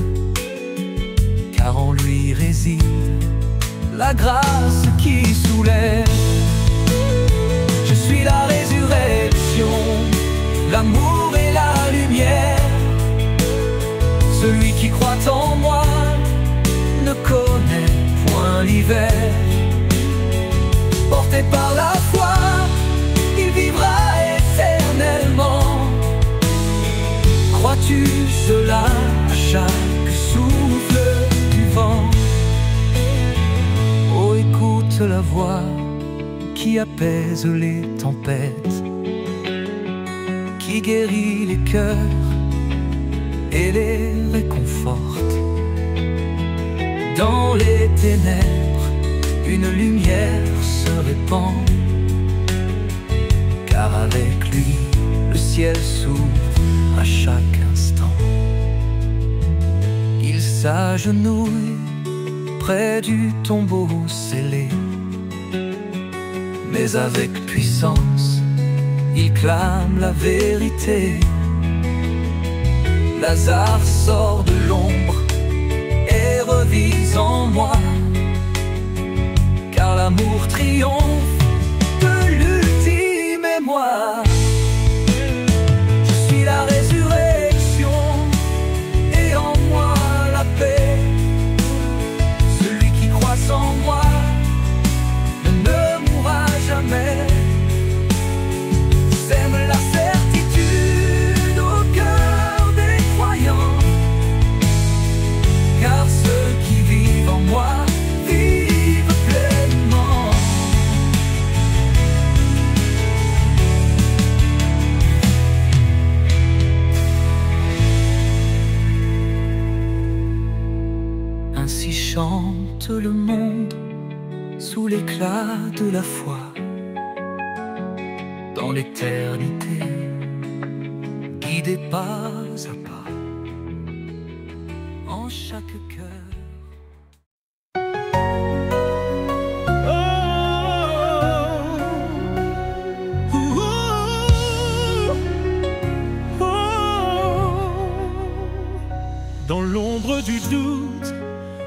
car en lui réside la grâce qui soulève. Je suis la résurrection, l'amour et la lumière. Celui qui croit en moi ne connaît point l'hiver. Porté par la foi, il vivra éternellement. Crois-tu cela à chaque souffle du vent? Oh, écoute la voix qui apaise les tempêtes, qui guérit les cœurs et les réconforte. Dans les ténèbres, une lumière se répand, car avec lui, le ciel s'ouvre à chaque instant. Il s'agenouille près du tombeau scellé, mais avec puissance, il clame la vérité. Lazare sort de l'ombre et revit en moi, car l'amour triomphe de l'ultime émoi. Je suis la résurrection et en moi la paix. Celui qui croit en moi ne mourra jamais. Sème la certitude au cœur des croyants, car ceux qui vivent en moi vivent pleinement. Ainsi chante le monde sous l'éclat de la foi, dans l'éternité, guidé pas à pas, en chaque cœur. Dans l'ombre du doute,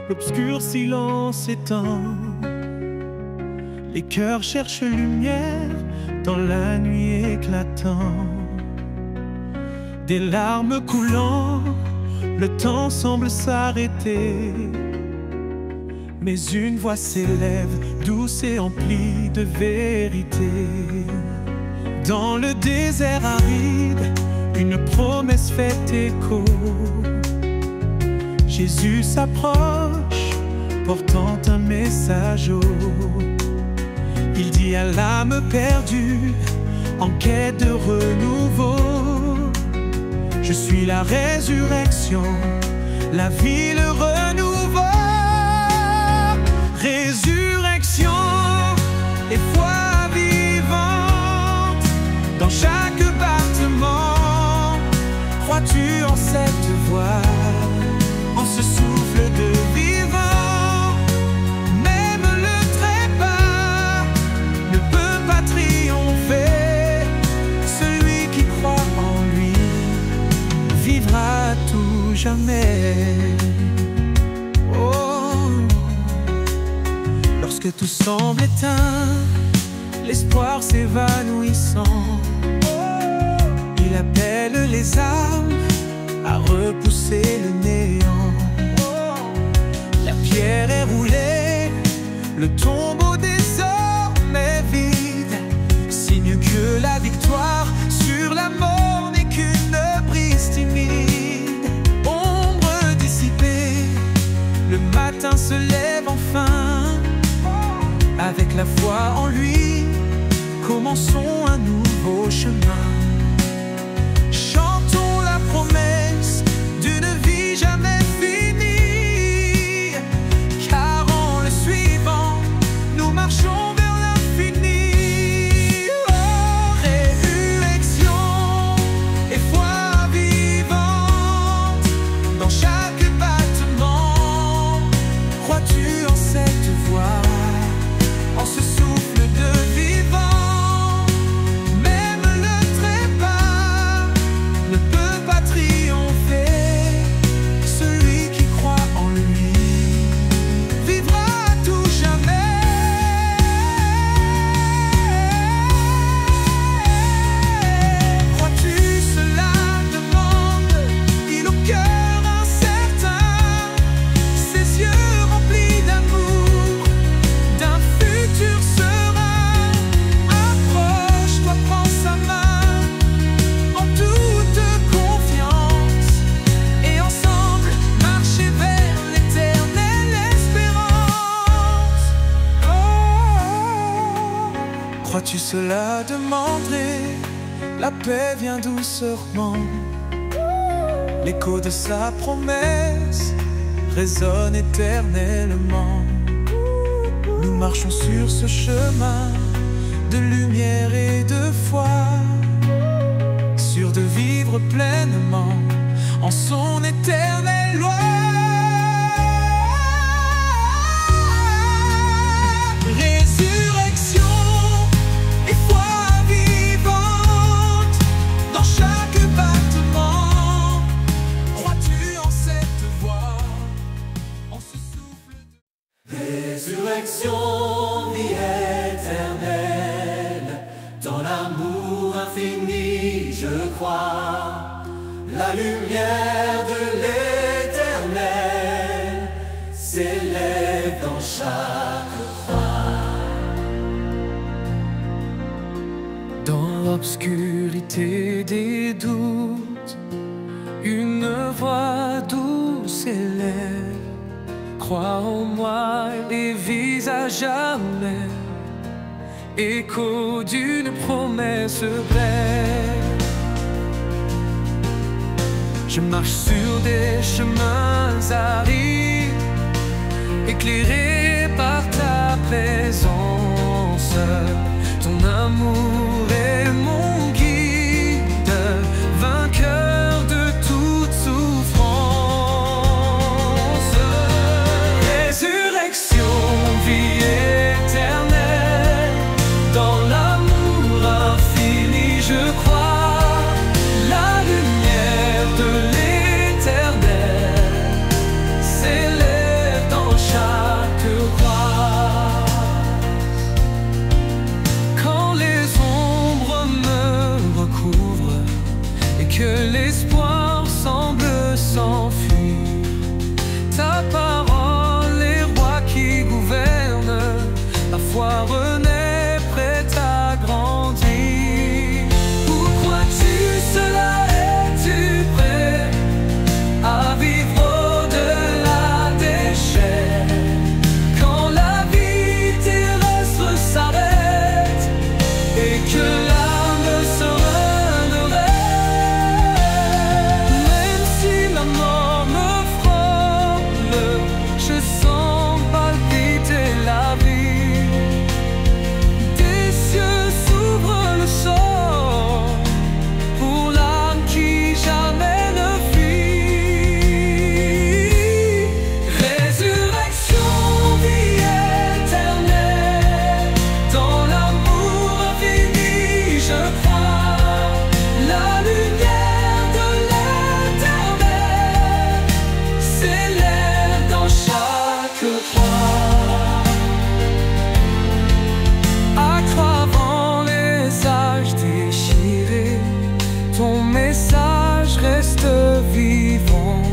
l'obscur silence éteint. Les cœurs cherchent lumière dans la nuit éclatante. Des larmes coulant, le temps semble s'arrêter. Mais une voix s'élève, douce et emplie de vérité. Dans le désert aride, une promesse fait écho. Jésus s'approche, portant un message haut. Il dit à l'âme perdue, en quête de renouveau: je suis la résurrection, la vie, le renouveau. Résurrection et foi vivante dans chaque battement. Crois-tu en cette voix, en ce souffle de vivant? Même le trépas ne peut pas triompher. Celui qui croit en lui vivra à tout jamais. Oh, lorsque tout semble éteint, l'espoir s'évanouissant, il appelle les âmes à repousser le néant. La pierre est roulée, le tombeau désormais vide, signe que la victoire sur la mort n'est qu'une brise timide. Ombre dissipée, le matin se lève enfin. Avec la foi en lui, commençons un nouveau chemin. Chantons la promesse d'une vie jamais finie, car en le suivant, nous marchons vers l'infini. Oh, résurrection et foi vivante dans chaque battement. Crois-tu en cette voix, en ce souffle de vivant? Même le trépas ne peut pas triompher. Celui qui croit en lui vivra à tout jamais. Crois-tu cela, demande, il au cœur incertain, ses yeux remplis d'amour, d'un futur serein. Approche-toi, prends sa main en toute confiance, et ensemble marcher vers l'éternelle espérance. Oh, crois-tu cela, demanderai, la paix vient doucement. L'écho de sa promesse résonne éternellement. Nous marchons sur ce chemin de lumière et de foi, sûr de vivre pleinement en son éternelle loi. Résurrection et foi vivante dans chaque battement. Crois-tu en cette voix, en ce souffle de... Résurrection, vie éternelle, dans l'amour infini, je crois. La lumière de l'éternel s'élève dans chaque croix. Dans l'obscurité des doutes, une voix douce élève. Crois en moi, les visages jamais, écho d'une promesse brève. Je marche sur des chemins arides, éclairé par ta présence. Ton amour est mon guide, vainqueur de toute souffrance. Résurrection, vie éternelle, dans l'amour infini, je crois. La lumière de l'éternel s'élève dans chaque croix. Quand les ombres me recouvrent et que l'espoir semble s'enfuir, ta parole est roi qui gouverne, la foi renaît prête à grandir. Où crois-tu cela? Es-tu prêt à vivre au-delà des chaînes, quand la vie terrestre s'arrête et que l'âme se renouvelle? Même si la mort me frôle, je sens palpiter la vie. Des cieux s'ouvrent le sort pour l'âme qui jamais ne fuit. Résurrection, vie éternelle, dans l'amour infini, je crois. La lumière de l'éternel s'élève dans chaque croix. À croix avant les âges déchirés, ton message reste vivant.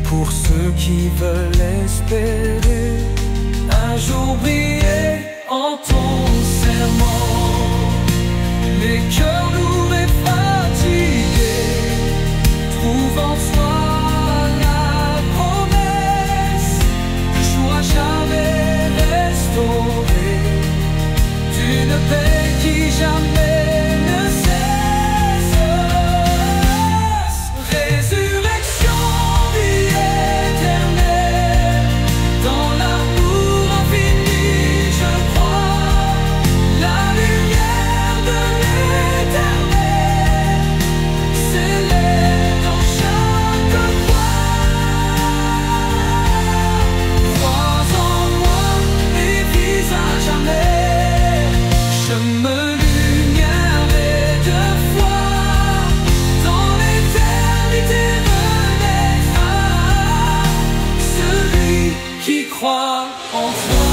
Pour ceux qui veulent espérer un jour briller en ton serment. Les cœurs lourds et fatigués trouvent en toi la promesse du jour à jamais restauré, d'une paix qui jamais ne cesse. Résurrection, vie éternelle, dans l'amour infini je crois, la lumière de l'éternel s'élève dans chaque croix. Crois en moi et vis à jamais, je me lumièrerai de foi, dans l'éternité renaîtra celui qui croit en toi.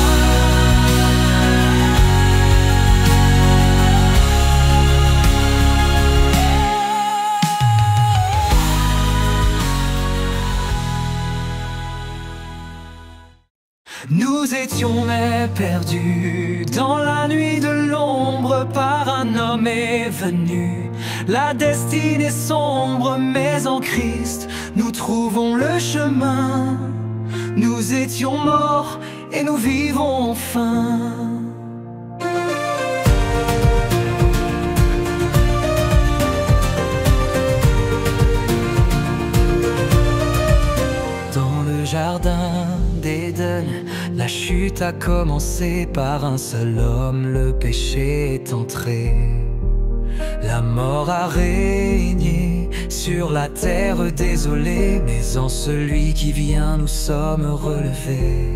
Nous étions mais perdus dans la nuit de l'ombre, par un homme est venu. La destinée sombre, mais en Christ nous trouvons le chemin. Nous étions morts et nous vivons enfin. Dans le jardin d'Éden, la chute a commencé par un seul homme, le péché est entré. La mort a régné sur la terre désolée, mais en celui qui vient nous sommes relevés.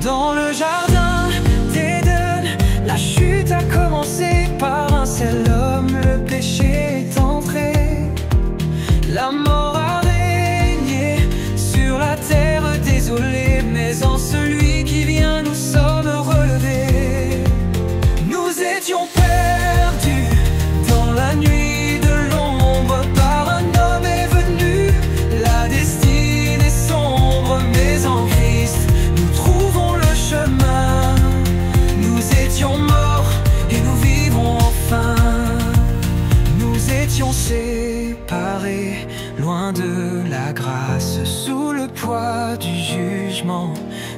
Dans le jardin d'Éden, la chute a commencé par un seul homme, le péché est entré. La mort a régné sur la terre désolée, mais en celui qui vient nous sommes relevés. Nous étions perdus dans la nuit de l'ombre, par un homme est venu. La destinée sombre, mais en Christ nous trouvons le chemin. Nous étions morts et nous vivons enfin. Nous étions séparés, loin de la grâce, sous le poids du jugement,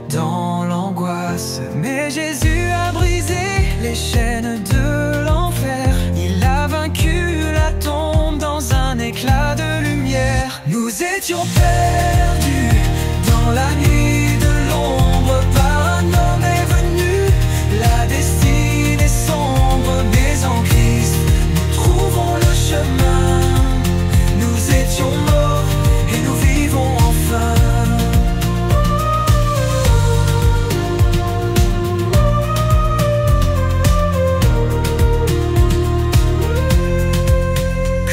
dans l'angoisse. Mais Jésus a brisé les chaînes de l'enfer. Il a vaincu la tombe dans un éclat de lumière. Nous étions perdus dans la nuit de l'ombre, par un homme est venu. La destinée sombre, mais en Christ nous trouvons le chemin. Nous étions morts et nous vivons enfin.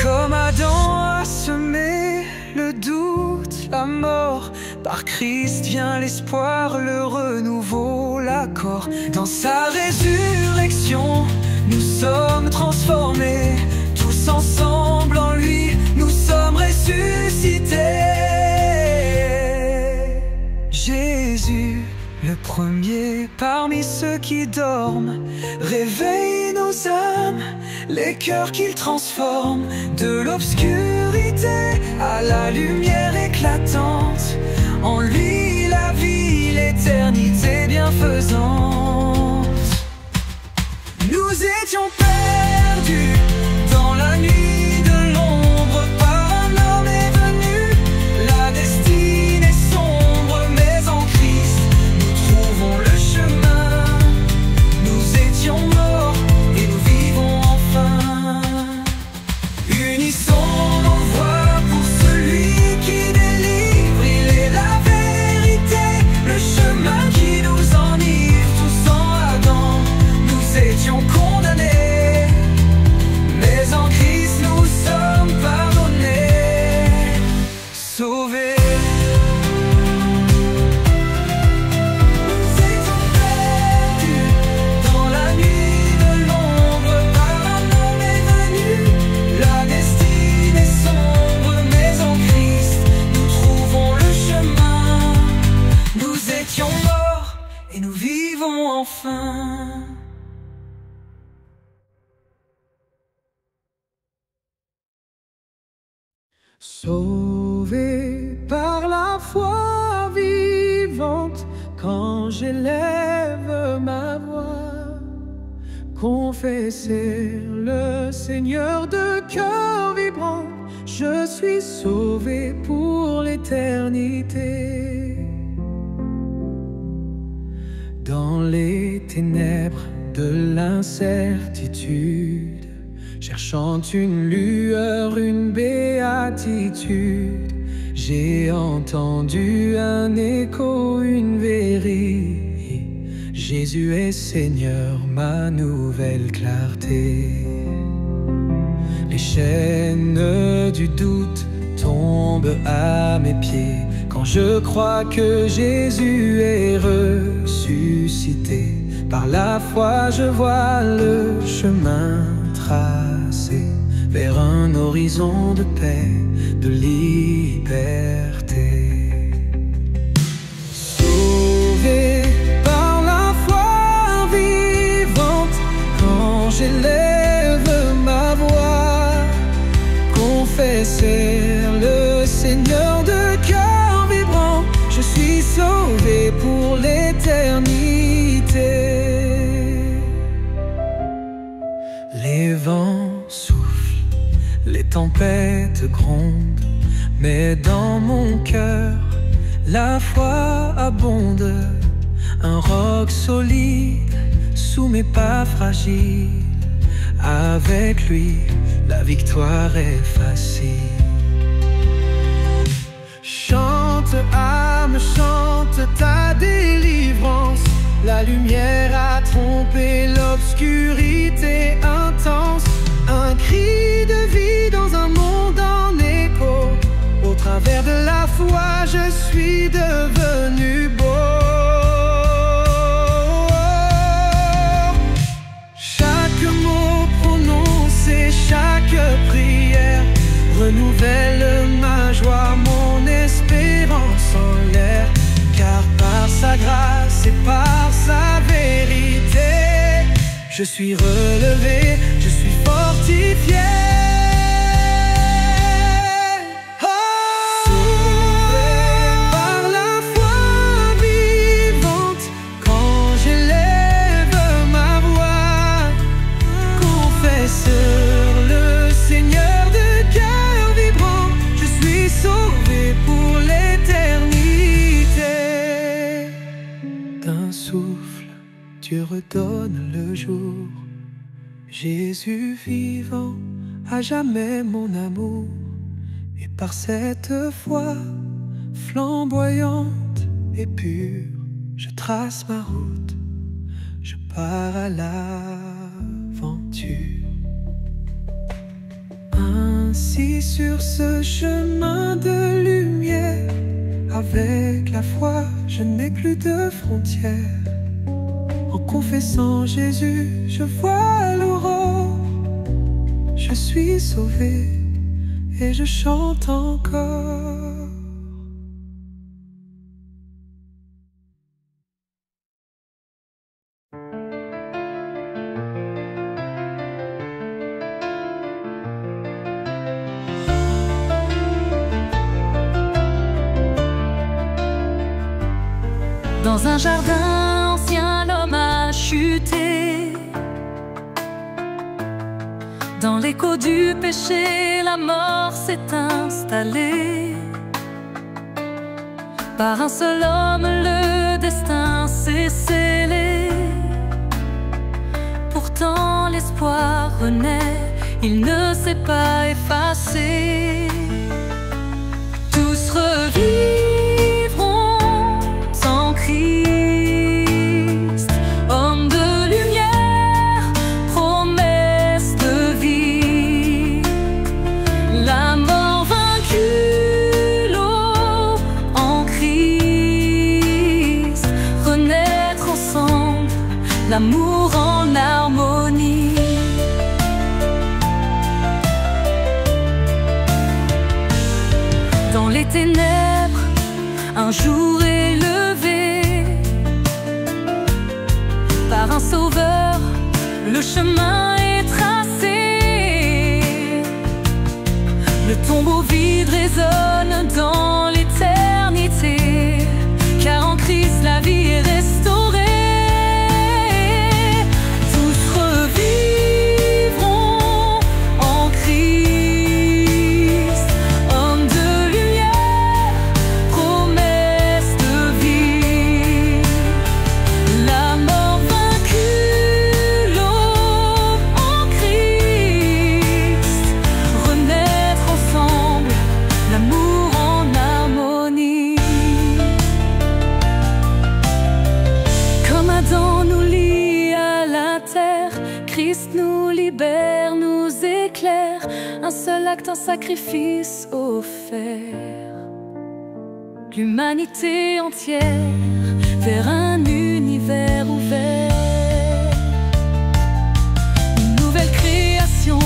Comme Adam a semé le doute, la mort, par Christ vient l'espoir, le renouveau, l'accord. Dans sa résurrection, nous sommes transformés, tous ensemble en lui, nous sommes ressuscités. Jésus, le premier parmi ceux qui dorment, réveille nos âmes, les cœurs qu'il transforme, de l'obscurité à la lumière éclatante. En lui la vie, l'éternité bienfaisante. Nous étions perdus dans la nuit de l'ombre, par un homme est venu. La destinée sombre, mais en Christ nous trouvons le chemin. Nous étions morts et nous vivons enfin. Unissons nos voix pour celui qui délivre. Il est la vérité, le chemin qui nous enivre. Tous en Adam, nous étions condamnés. Sauvé par la foi vivante, quand j'élève ma voix, confesser le Seigneur de cœur vibrant, je suis sauvé pour l'éternité. Dans les ténèbres de l'incertitude, cherchant une lueur, une béatitude, j'ai entendu un écho, une vérité. Jésus est Seigneur, ma nouvelle clarté. Les chaînes du doute tombent à mes pieds quand je crois que Jésus est ressuscité. Par la foi, je vois le chemin tracé vers un horizon de paix, de liberté. Sauvé par la foi vivante, quand j'élève ma voix, confesser le Seigneur de cœur vibrant, je suis sauvé pour l'éternité. Les vents soufflent, les tempêtes grondent, mais dans mon cœur, la foi abonde. Un roc solide sous mes pas fragiles. Avec lui, la victoire est facile. Chante, âme, chante ta délivrance. La lumière a trompé l'obscurité intense. Un cri de vie dans un monde en écho. Au travers de la foi, je suis devenu beau. Chaque mot prononcé, chaque prière renouvelle ma joie, mon espérance en l'air. Car par sa grâce et par sa vérité, je suis relevé, je suis fortifié. Dieu redonne le jour. Jésus vivant, à jamais mon amour. Et par cette foi flamboyante et pure, je trace ma route, je pars à l'aventure. Ainsi sur ce chemin de lumière, avec la foi, je n'ai plus de frontières. En confessant Jésus, je vois l'aurore. Je suis sauvé et je chante encore. Dans un jardin ancien, l'homme a chuté. Dans l'écho du péché, la mort s'est installée. Par un seul homme, le destin s'est scellé. Pourtant l'espoir renaît, il ne s'est pas effacé. Tous revivront sans Christ, homme de lumière, promesse de vie. La mort vaincue, l'eau en Christ, renaître ensemble, l'amour en harmonie. Dans les ténèbres, un jour est levé. Par un sauveur, le chemin est tracé. Le tombeau vide résonne dans l'éternité, car en Christ la vie est restaurée. Tous revivront en Christ, homme de lumière, promesse de vie. La mort vaincue, l'aube en Christ, renaître ensemble, l'amour en harmonie. Comme Adam nous lie à la terre, Christ nous libère, nous éclaire. Un seul acte, un sacrifice offert. L'humanité entière vers un univers ouvert. Une nouvelle création,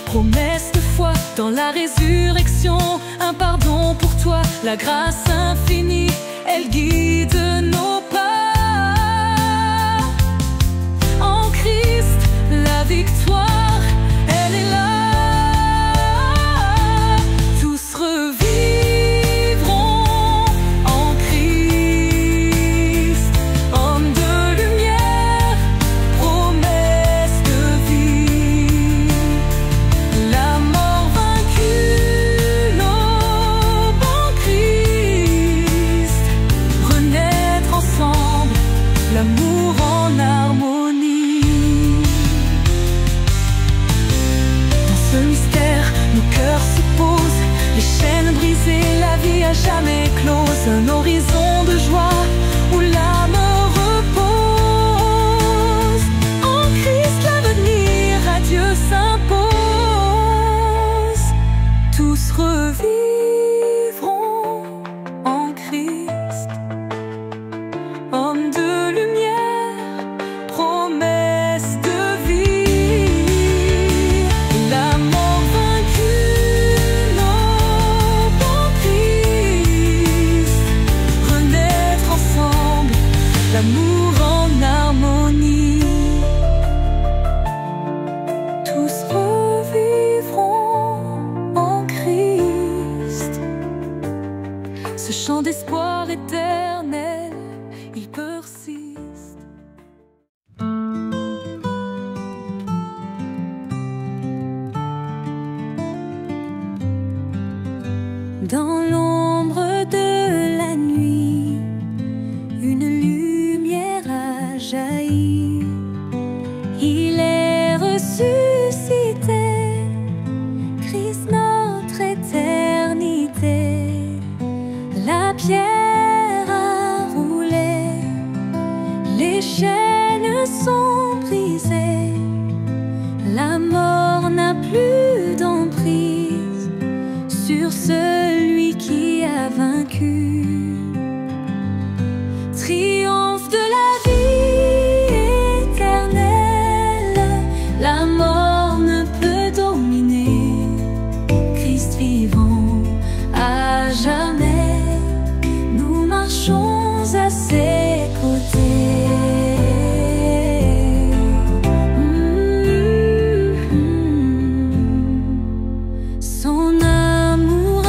promesse de foi dans la résurrection. Un pardon pour toi, la grâce infinie, elle guide nos pas. En Christ, la victoire, elle est là. Tous revivront en Christ, homme de lumière, promesse de vie. La mort vaincue, l'aube en Christ, renaître ensemble, l'amour en harmonie. Dans ce mystère, nos cœurs se posent, les chaînes brisées, la vie à jamais close. Un horizon de joie où l'âme repose. En Christ, l'avenir à Dieu s'impose. Tous revivront en Christ, homme de lumière, promesse de vie. La mort vaincue, l'aube en Christ, renaître ensemble, l'amour en harmonie. Tous revivront en Christ. Ce chant d'espoir éternel, il persiste. Dans l'ombre de la nuit, une lumière a jailli. Il est ressuscité, Christ notre éternité. La pierre a roulé, les chaînes sont brisées. La mort n'a plus d'emprise sur celui qui a vaincu. Triomphe de la vie éternelle, la mort ne peut dominer. Christ vivant à jamais, nous marchons à ses côtés. Son amour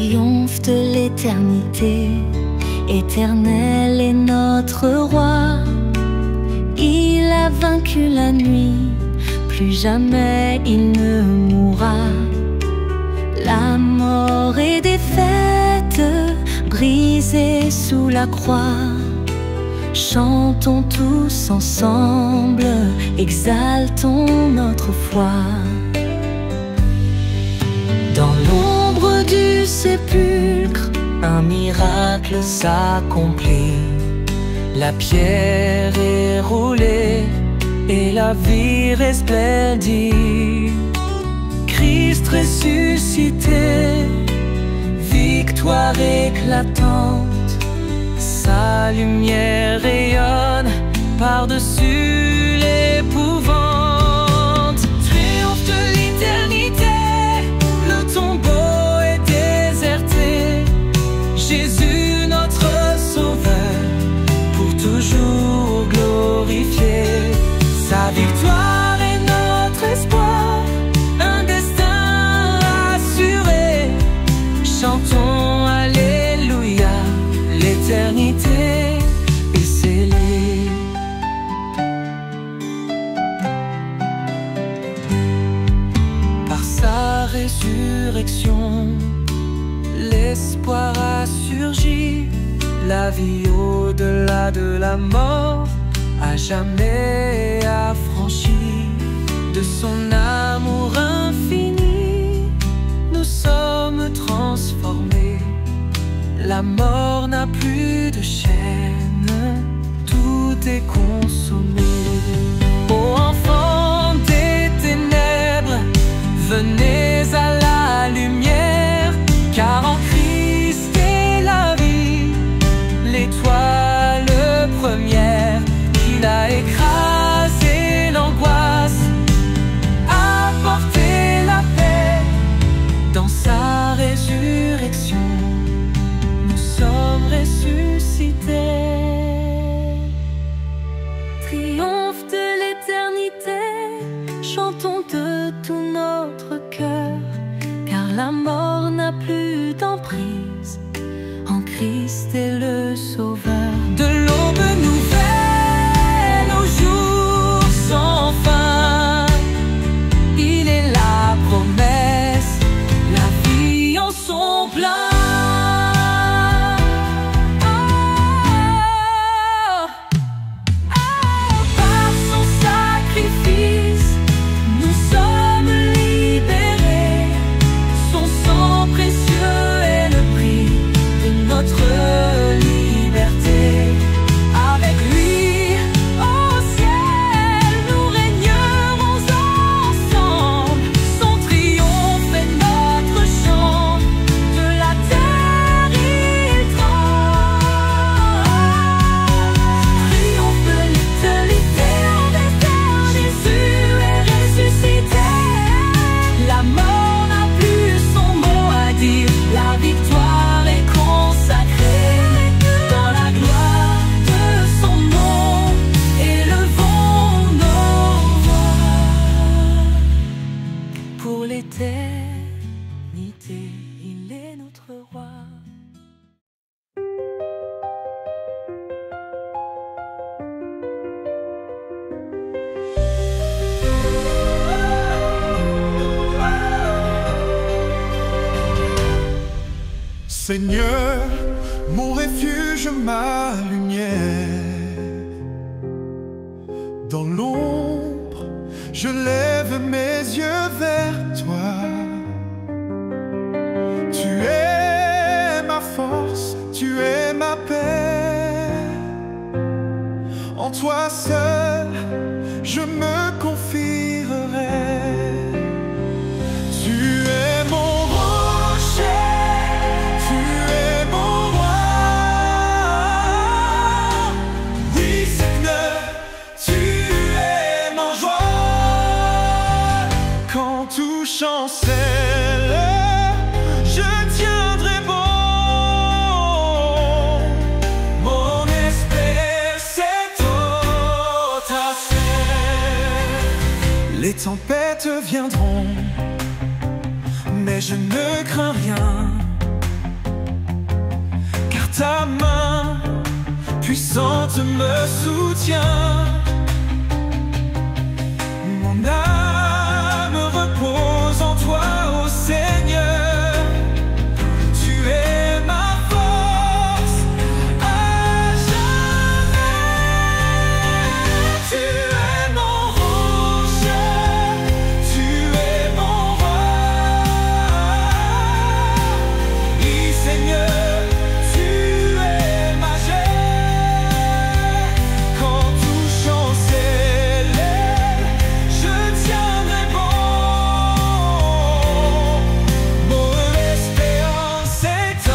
Triomphe de l'éternité, éternel est notre roi. Il a vaincu la nuit, plus jamais il ne mourra. La mort est défaite, brisée sous la croix. Chantons tous ensemble, exaltons notre foi. Dans l'ombre du sépulcre, un miracle s'accomplit. La pierre est roulée et la vie resplendit. Christ ressuscité, victoire éclatante. Sa lumière rayonne par-dessus l'épouvante. Triomphe de l'éternité, le tombeau est déserté. Jésus notre Sauveur, pour toujours glorifié. Sa victoire est notre espoir, un destin assuré. Chantons Alléluia, l'éternité est scellée. Par sa résurrection, l'espoir a surgi. La vie au-delà de la mort, à jamais affranchie. De son amour infini, nous sommes transformés. La mort n'a plus de chaîne, tout est consommé. Ô enfants des ténèbres, venez à la lumière, car en Christ est la vie, l'étoile première. Il a écrasé l'angoisse, apporté la paix. Dans sa résurrection, nous sommes ressuscités. Triomphe de l'éternité, chantons de tout notre cœur, car la mort n'a plus d'emprise, en Christ est le Sauveur. De l'aube nouvelle au jour sans fin, il est la promesse, la vie en son plein. Par son sacrifice, nous sommes libérés. Son sang précieux est le prix de notre liberté. Avec lui au ciel, nous régnerons ensemble. Son triomphe est notre chant, de la terre il tremble. Triomphe de l'éternité en éternel, Jésus est ressuscité. La mort n'a plus son mot à dire, la victoire est consacrée. Dans la gloire de son nom, élevons nos voix. Pour l'éternité, il est notre roi. Seigneur, mon refuge, ma lumière. Dans l'ombre, je lève mes yeux vers toi. Tu es ma force, tu es ma paix. En toi seul, je me confierai. Tu es mon rocher, tu es mon roi. Oui, Seigneur, tu es mon joie. Quand tout chancelle, je tiendrai bon. Mon esprit s'est entassé. Les tempêtes viendront, mais je ne crains rien, ta main puissante me soutient. Mon âme repose en toi, ô Seigneur. Tu es ma force à jamais. Tu es mon rocher, tu es mon roi. Oui, Seigneur, tu es majeur. Quand touchant ses lèvres, je tiendrai bon. Mon espérance est en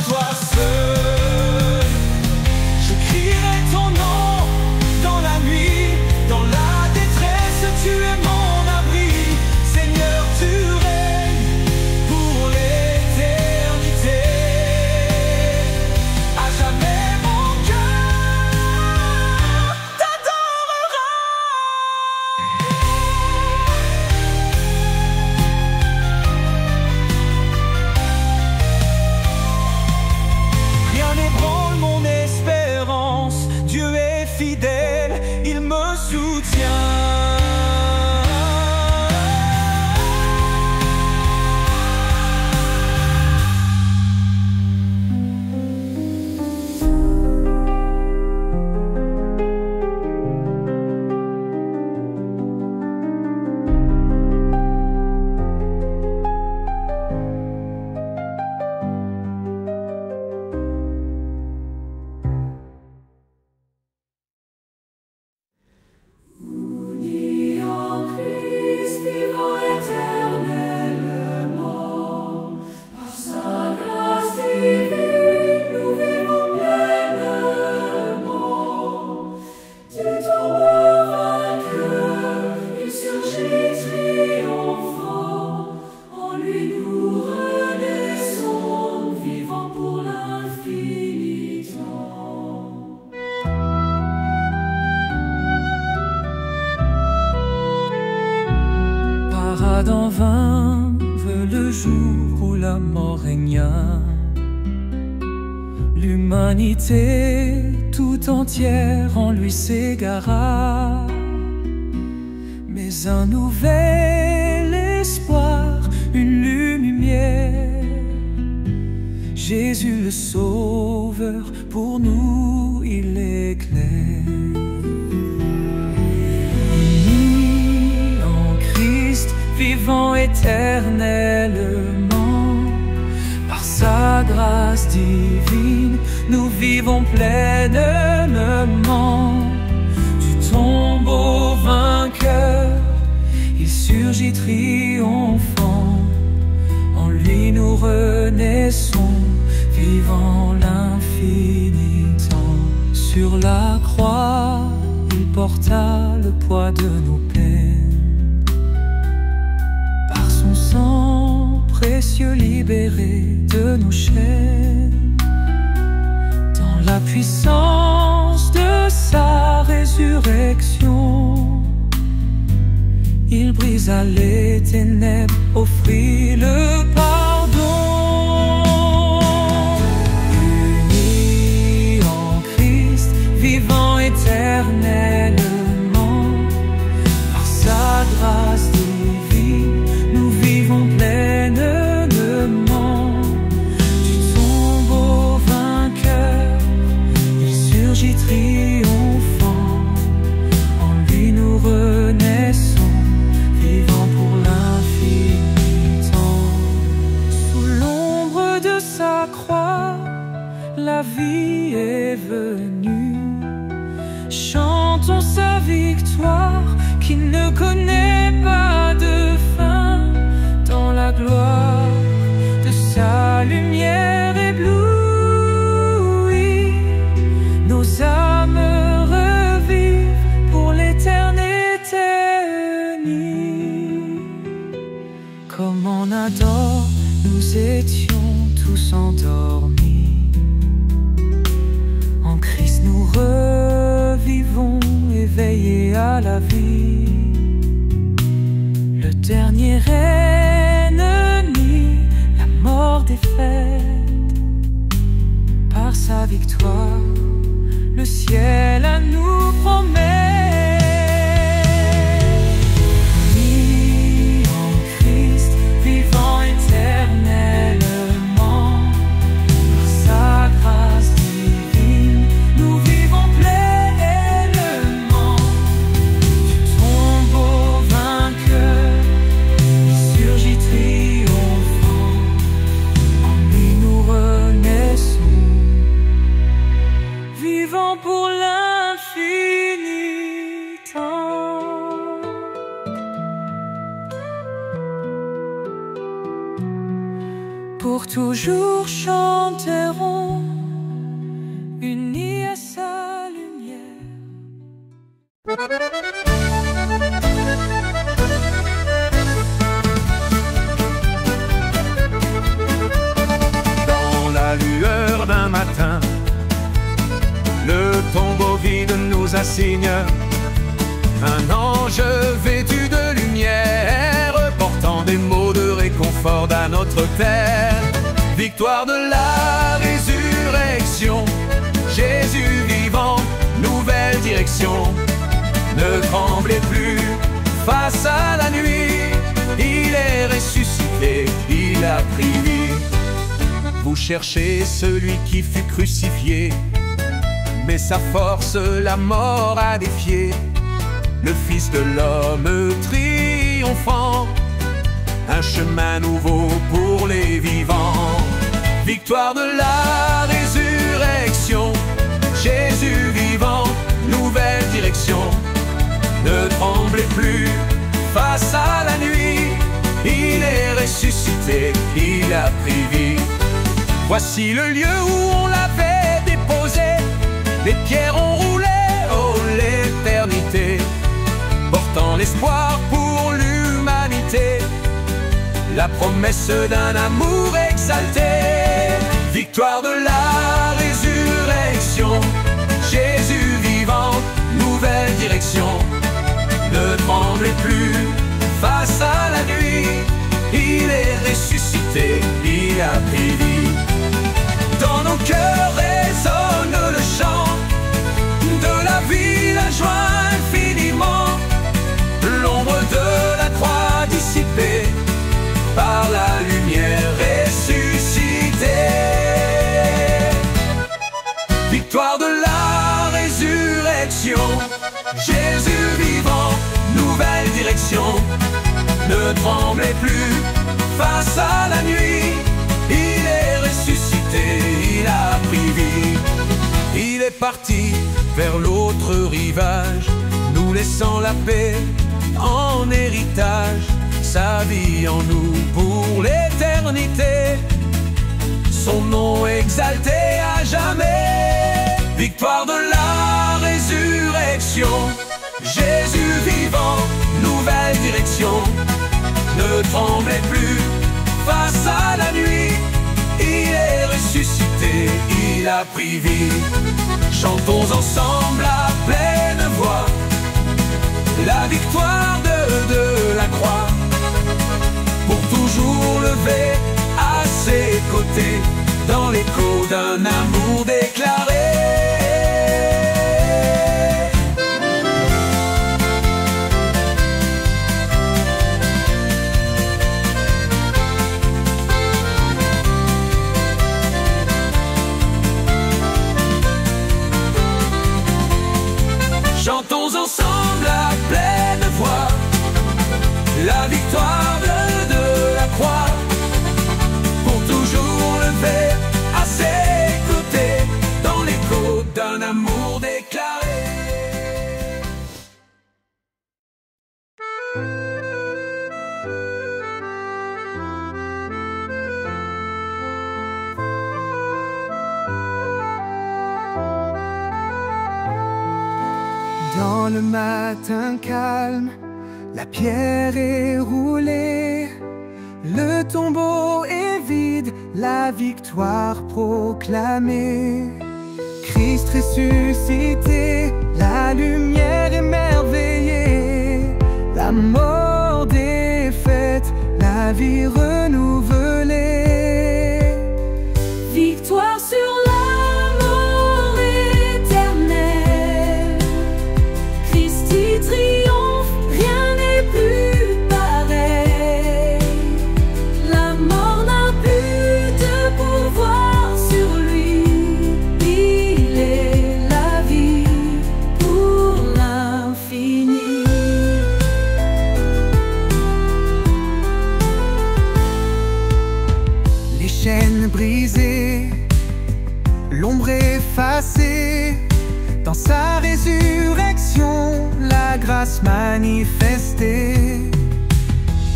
toi seul. Je crierai ton nom dans la nuit, dans la détresse, tu es mon abri. Seigneur, tu règnes pour l'éternité. À jamais mon cœur t'adorera. Rien n'ébranle mon espérance. Dieu est fidèle, il me soutient. Parade en vain veut le jour où la mort régna. L'humanité tout entière en lui s'égara. Mais un nouvel espoir, une lumière, Jésus le Sauveur, pour nous il éclaire. Unis en Christ, vivant éternellement, par sa grâce divine, nous vivons pleinement. Du tombeau vainqueur, il surgit triomphant. En lui nous renaissons, vivant l'infini temps. Sur la croix, il porta le poids de nos peines. Par son sang précieux libéré de nos chaînes. Dans la puissance de sa résurrection, il brisa les ténèbres, offrit le pardon. Unis en Christ, vivant éternellement, par sa grâce divine, nous vivons pleinement. Du tombeau vainqueur, il surgit triomphant. En lui nous renaissons, vivant pour l'infini temps. Sous l'ombre de sa croix, la vie est venue. Chantons sa victoire qui ne connaît pas de fin. Dans la gloire de sa lumière éblouie, nos âmes revivent pour l'éternité unie. Comme en Adam, nous étions tous endormis. En Christ nous revivons, éveillés à la vie. Le dernier ennemi, la mort défaite, victoire, le ciel à nous promet. Mis en Christ, vivant éternellement, par sa grâce divine, nous vivons pleinement. Du tombeau vainqueur, il surgit triomphant, en lui nous renaissons, vivant pour l'infini temps. Pour toujours chanterons, unis à sa lumière. Dans la lueur d'un matin, le tombeau vide nous assigne un ange vêtu de lumière, portant des mots de réconfort à notre terre. Victoire de la résurrection, Jésus vivant, nouvelle direction. Ne tremblez plus face à la nuit, il est ressuscité, il a pris vie. Vous cherchez celui qui fut crucifié, mais sa force la mort a défié. Le Fils de l'homme triomphant, un chemin nouveau pour les vivants. Victoire de la résurrection, Jésus vivant, nouvelle direction. Ne tremblez plus face à la nuit, il est ressuscité, il a pris vie. Voici le lieu où on l'avait déposé, les pierres ont roulé, oh l'éternité, portant l'espoir pour l'humanité, la promesse d'un amour exalté. Victoire de la résurrection, Jésus vivant, nouvelle direction. Ne tremblez plus face à la nuit, il est ressuscité, il a pris vie. Dans nos cœurs résonne le chant de la vie, la joie infiniment. L'ombre de la croix dissipée par la lumière ressuscitée. Victoire de la résurrection, Jésus vivant, nouvelle direction. Ne tremblez plus face à la nuit, il est ressuscité, il a pris vie. Il est parti vers l'autre rivage, nous laissant la paix en héritage. Sa vie en nous pour l'éternité, son nom exalté à jamais. Victoire de la résurrection, Jésus vivant, nouvelle direction. Ne tremblez plus face à la nuit, il est ressuscité, il a pris vie. Chantons ensemble à pleine voix la victoire de la croix, pour toujours lever à ses côtés dans l'écho d'un amour déclaré. Chantons ensemble à pleine voix la victoire de la croix, pour toujours lever à ses côtés dans l'écho d'un amour déclaré. Dans le matin calme, la pierre est roulée, le tombeau est vide, la victoire proclamée. Christ ressuscité, la lumière émerveillée, la mort défaite, la vie renouvelée. Victoire sur la mort. Dans sa résurrection, la grâce manifestée.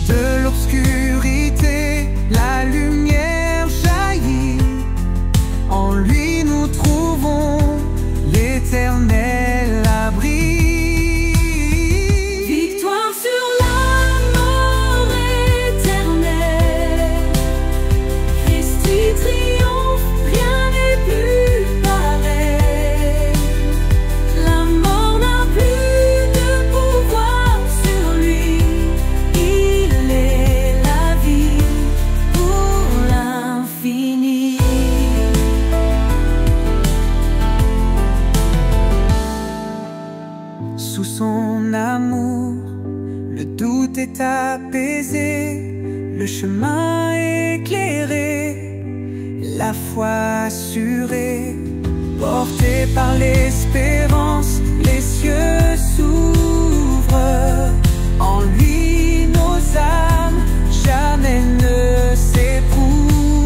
De l'obscurité, la lumière jaillit. En lui nous trouvons l'éternel abri. Victoire sur la mort éternelle. Christ y triomphe, rien n'est plus pareil. La mort n'a plus de pouvoir sur lui. Il est la vie pour l'infini. Sous son amour, le doute est apaisé, le chemin éclairé, la foi assurée. Portés par l'espérance, les cieux s'ouvrent. En lui, nos âmes jamais ne s'éprouvent.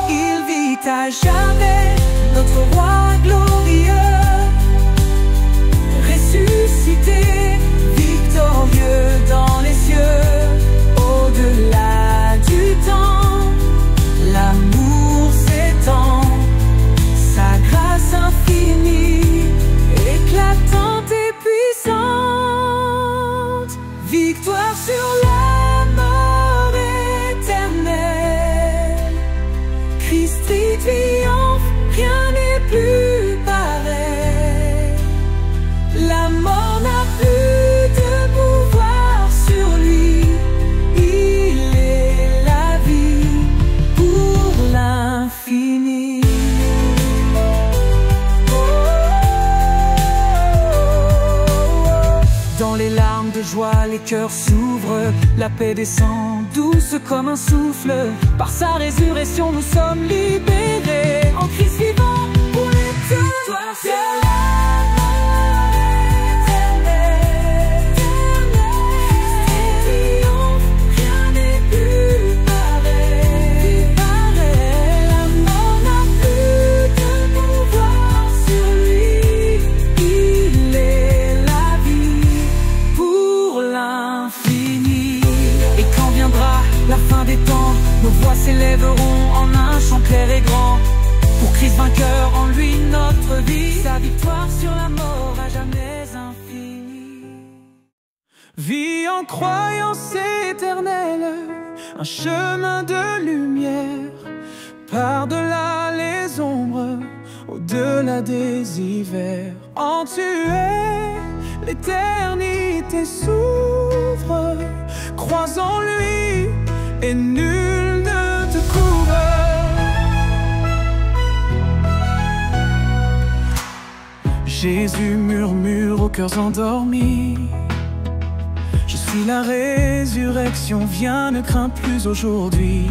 Il vit à jamais, notre roi glorieux. Ressuscité, victorieux dans les cieux, au-delà du temps, l'amour s'étend, sa grâce infinie, éclatante et puissante. Victoire sur la mort éternelle, Christ y triomphe, rien n'est plus pareil. La mort n'a plus de pouvoir sur lui. Il est la vie pour l'infini. Dans les larmes de joie, les cœurs s'ouvrent. La paix descend, douce comme un souffle. Par sa résurrection, nous sommes libérés. En Christ vivant pour l'éternité. Nos voix s'élèveront en un chant clair et grand. Pour Christ vainqueur, en lui notre vie. Sa victoire sur la mort à jamais infinie. Vie en croyance éternelle, un chemin de lumière. Par-delà les ombres, au-delà des hivers. En tu es, l'éternité s'ouvre. Crois en lui et nul ne te couvre. Jésus murmure aux cœurs endormis: je suis la résurrection, viens, ne crains plus aujourd'hui.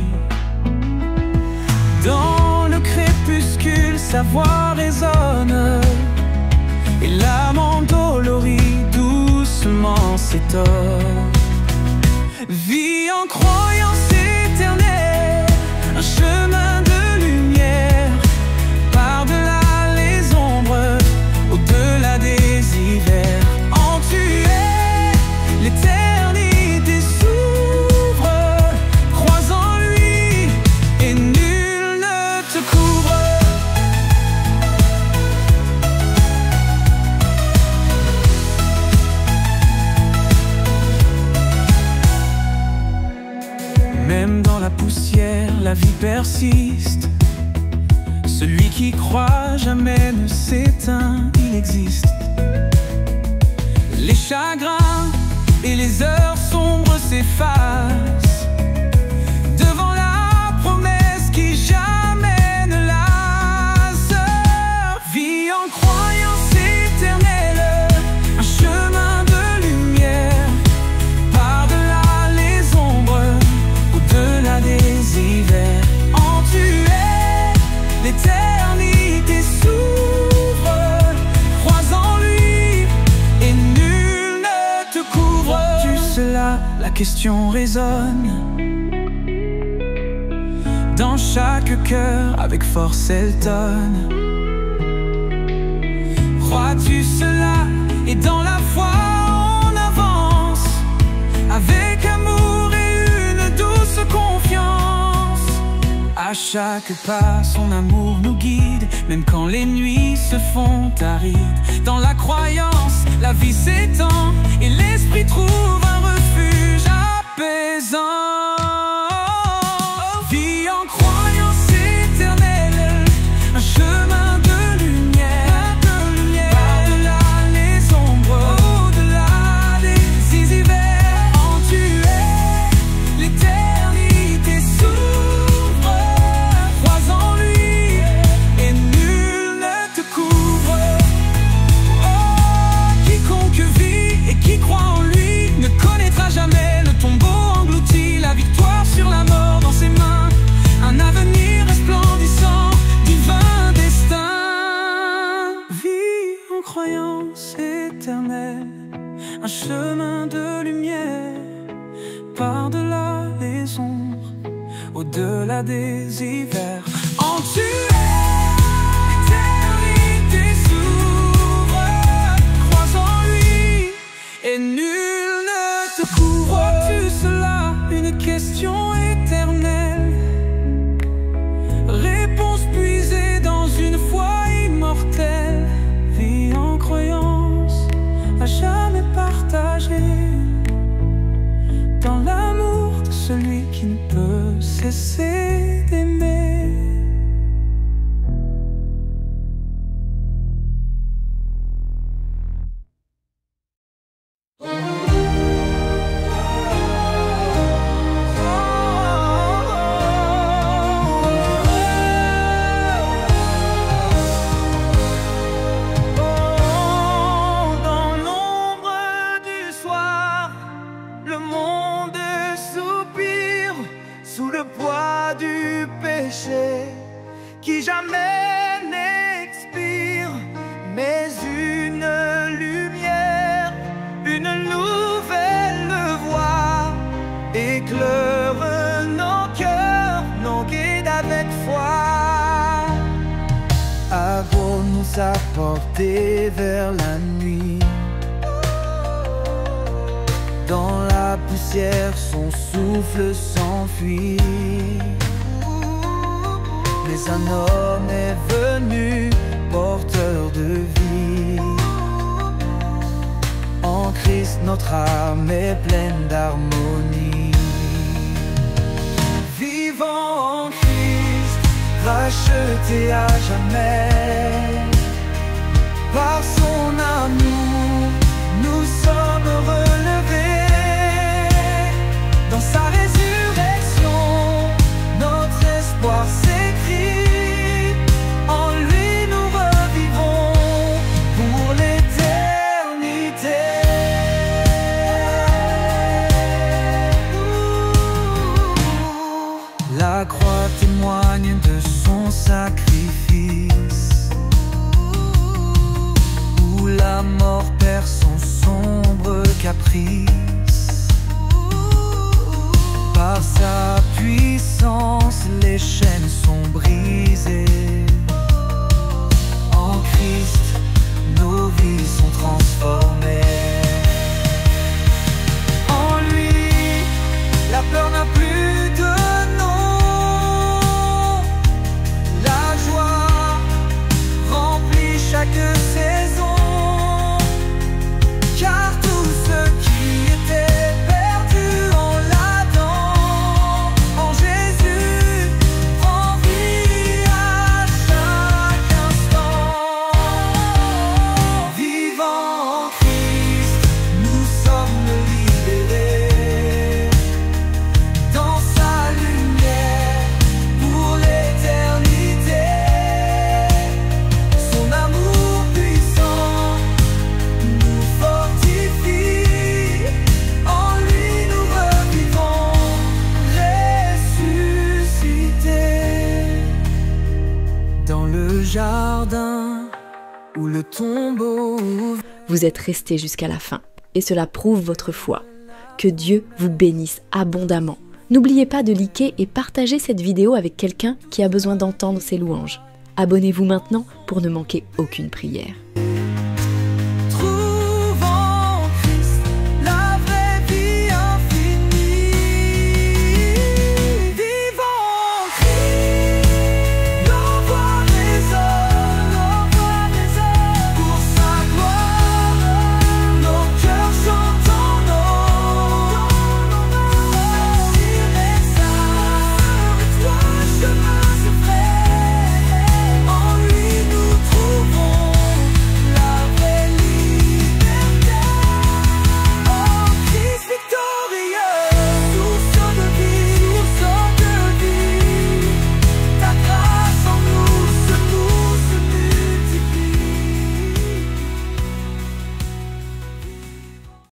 Dans le crépuscule, sa voix résonne, et l'âme endolorie doucement s'étonne. Vie en croyance éternelle, un chemin de lumière. Par-delà les ombres, au-delà des hivers. En tu es, l'éternité s'ouvre. Crois en lui et nul ne te couvre. Même dans la poussière, la vie persiste. Celui qui croit jamais ne s'éteint, il existe. Les chagrins et les heures sombres s'effacent devant la promesse qui jamais ne lasse. Vie en croyance éternelle, un chemin de lumière. Par-delà les ombres, au-delà des hivers. En tu es, l'éternité s'ouvre. Crois en lui et nul ne te couvre. Tu cela, la question résonne dans chaque cœur, avec force elle tonne. Crois-tu cela? Et dans la foi on avance, avec amour et une douce confiance. À chaque pas son amour nous guide, même quand les nuits se font arides. Dans la croyance, la vie s'étend et l'esprit trouve un refuge apaisant. Vie en croyance éternelle, un chemin de lumière, par-delà les ombres, au-delà des hivers. En tu es, l'éternité s'ouvre. Crois en lui et nul ne te couvre. Oh, quiconque vit et qui croit en lui ne connaîtra jamais le tombeau englouti. La victoire sur la mort dans ses mains, un avenir resplendissant, divin destin. Vie en croyance éternelle, un chemin de lumière, par-delà les ombres, au-delà des hivers. En tu es, l'éternité s'ouvre. Crois en lui et nul ne te couvre. Crois-tu cela? Une question éternelle, réponse puisée dans une foi immortelle. Vie en croyance, à jamais partagée, dans l'amour de celui qui ne peut cesser d'aimer. Dans l'ombre du soir, le monde soupire sous le poids du péché qui jamais n'expire. Mais une lumière, une nouvelle voix éclaire nos cœurs, nos guides avec foi. À beau nous apporter vers la nuit, dans la poussière son souffle s'enfuit. Mais un homme est venu, porteur de vie. En Christ notre âme est pleine d'harmonie. Vivant en Christ, racheté à jamais. Par son amour, nous sommes relevés. Dans sa résurrection, notre espoir s'écrit. En lui nous revivons pour l'éternité. La croix témoigne de son sacrifice, où la mort perd son sombre caprice. Par sa puissance, les chaînes sont brisées. En Christ, nos vies sont transformées. En lui, la peur n'a plus de nom. La joie remplit chaque saison. Car tout ce qui était perdu en l'Adam, en Jésus, prend vie à chaque instant. Vivant en Christ, nous sommes libérés. Dans sa lumière, pour l'éternité. Son amour puissant nous fortifie. En lui nous revivons, ressuscités. Dans le jardin où le tombeau ouvre. Vous êtes restés jusqu'à la fin, et cela prouve votre foi. Que Dieu vous bénisse abondamment. N'oubliez pas de liker et partager cette vidéo avec quelqu'un qui a besoin d'entendre ces louanges. Abonnez-vous maintenant pour ne manquer aucune prière.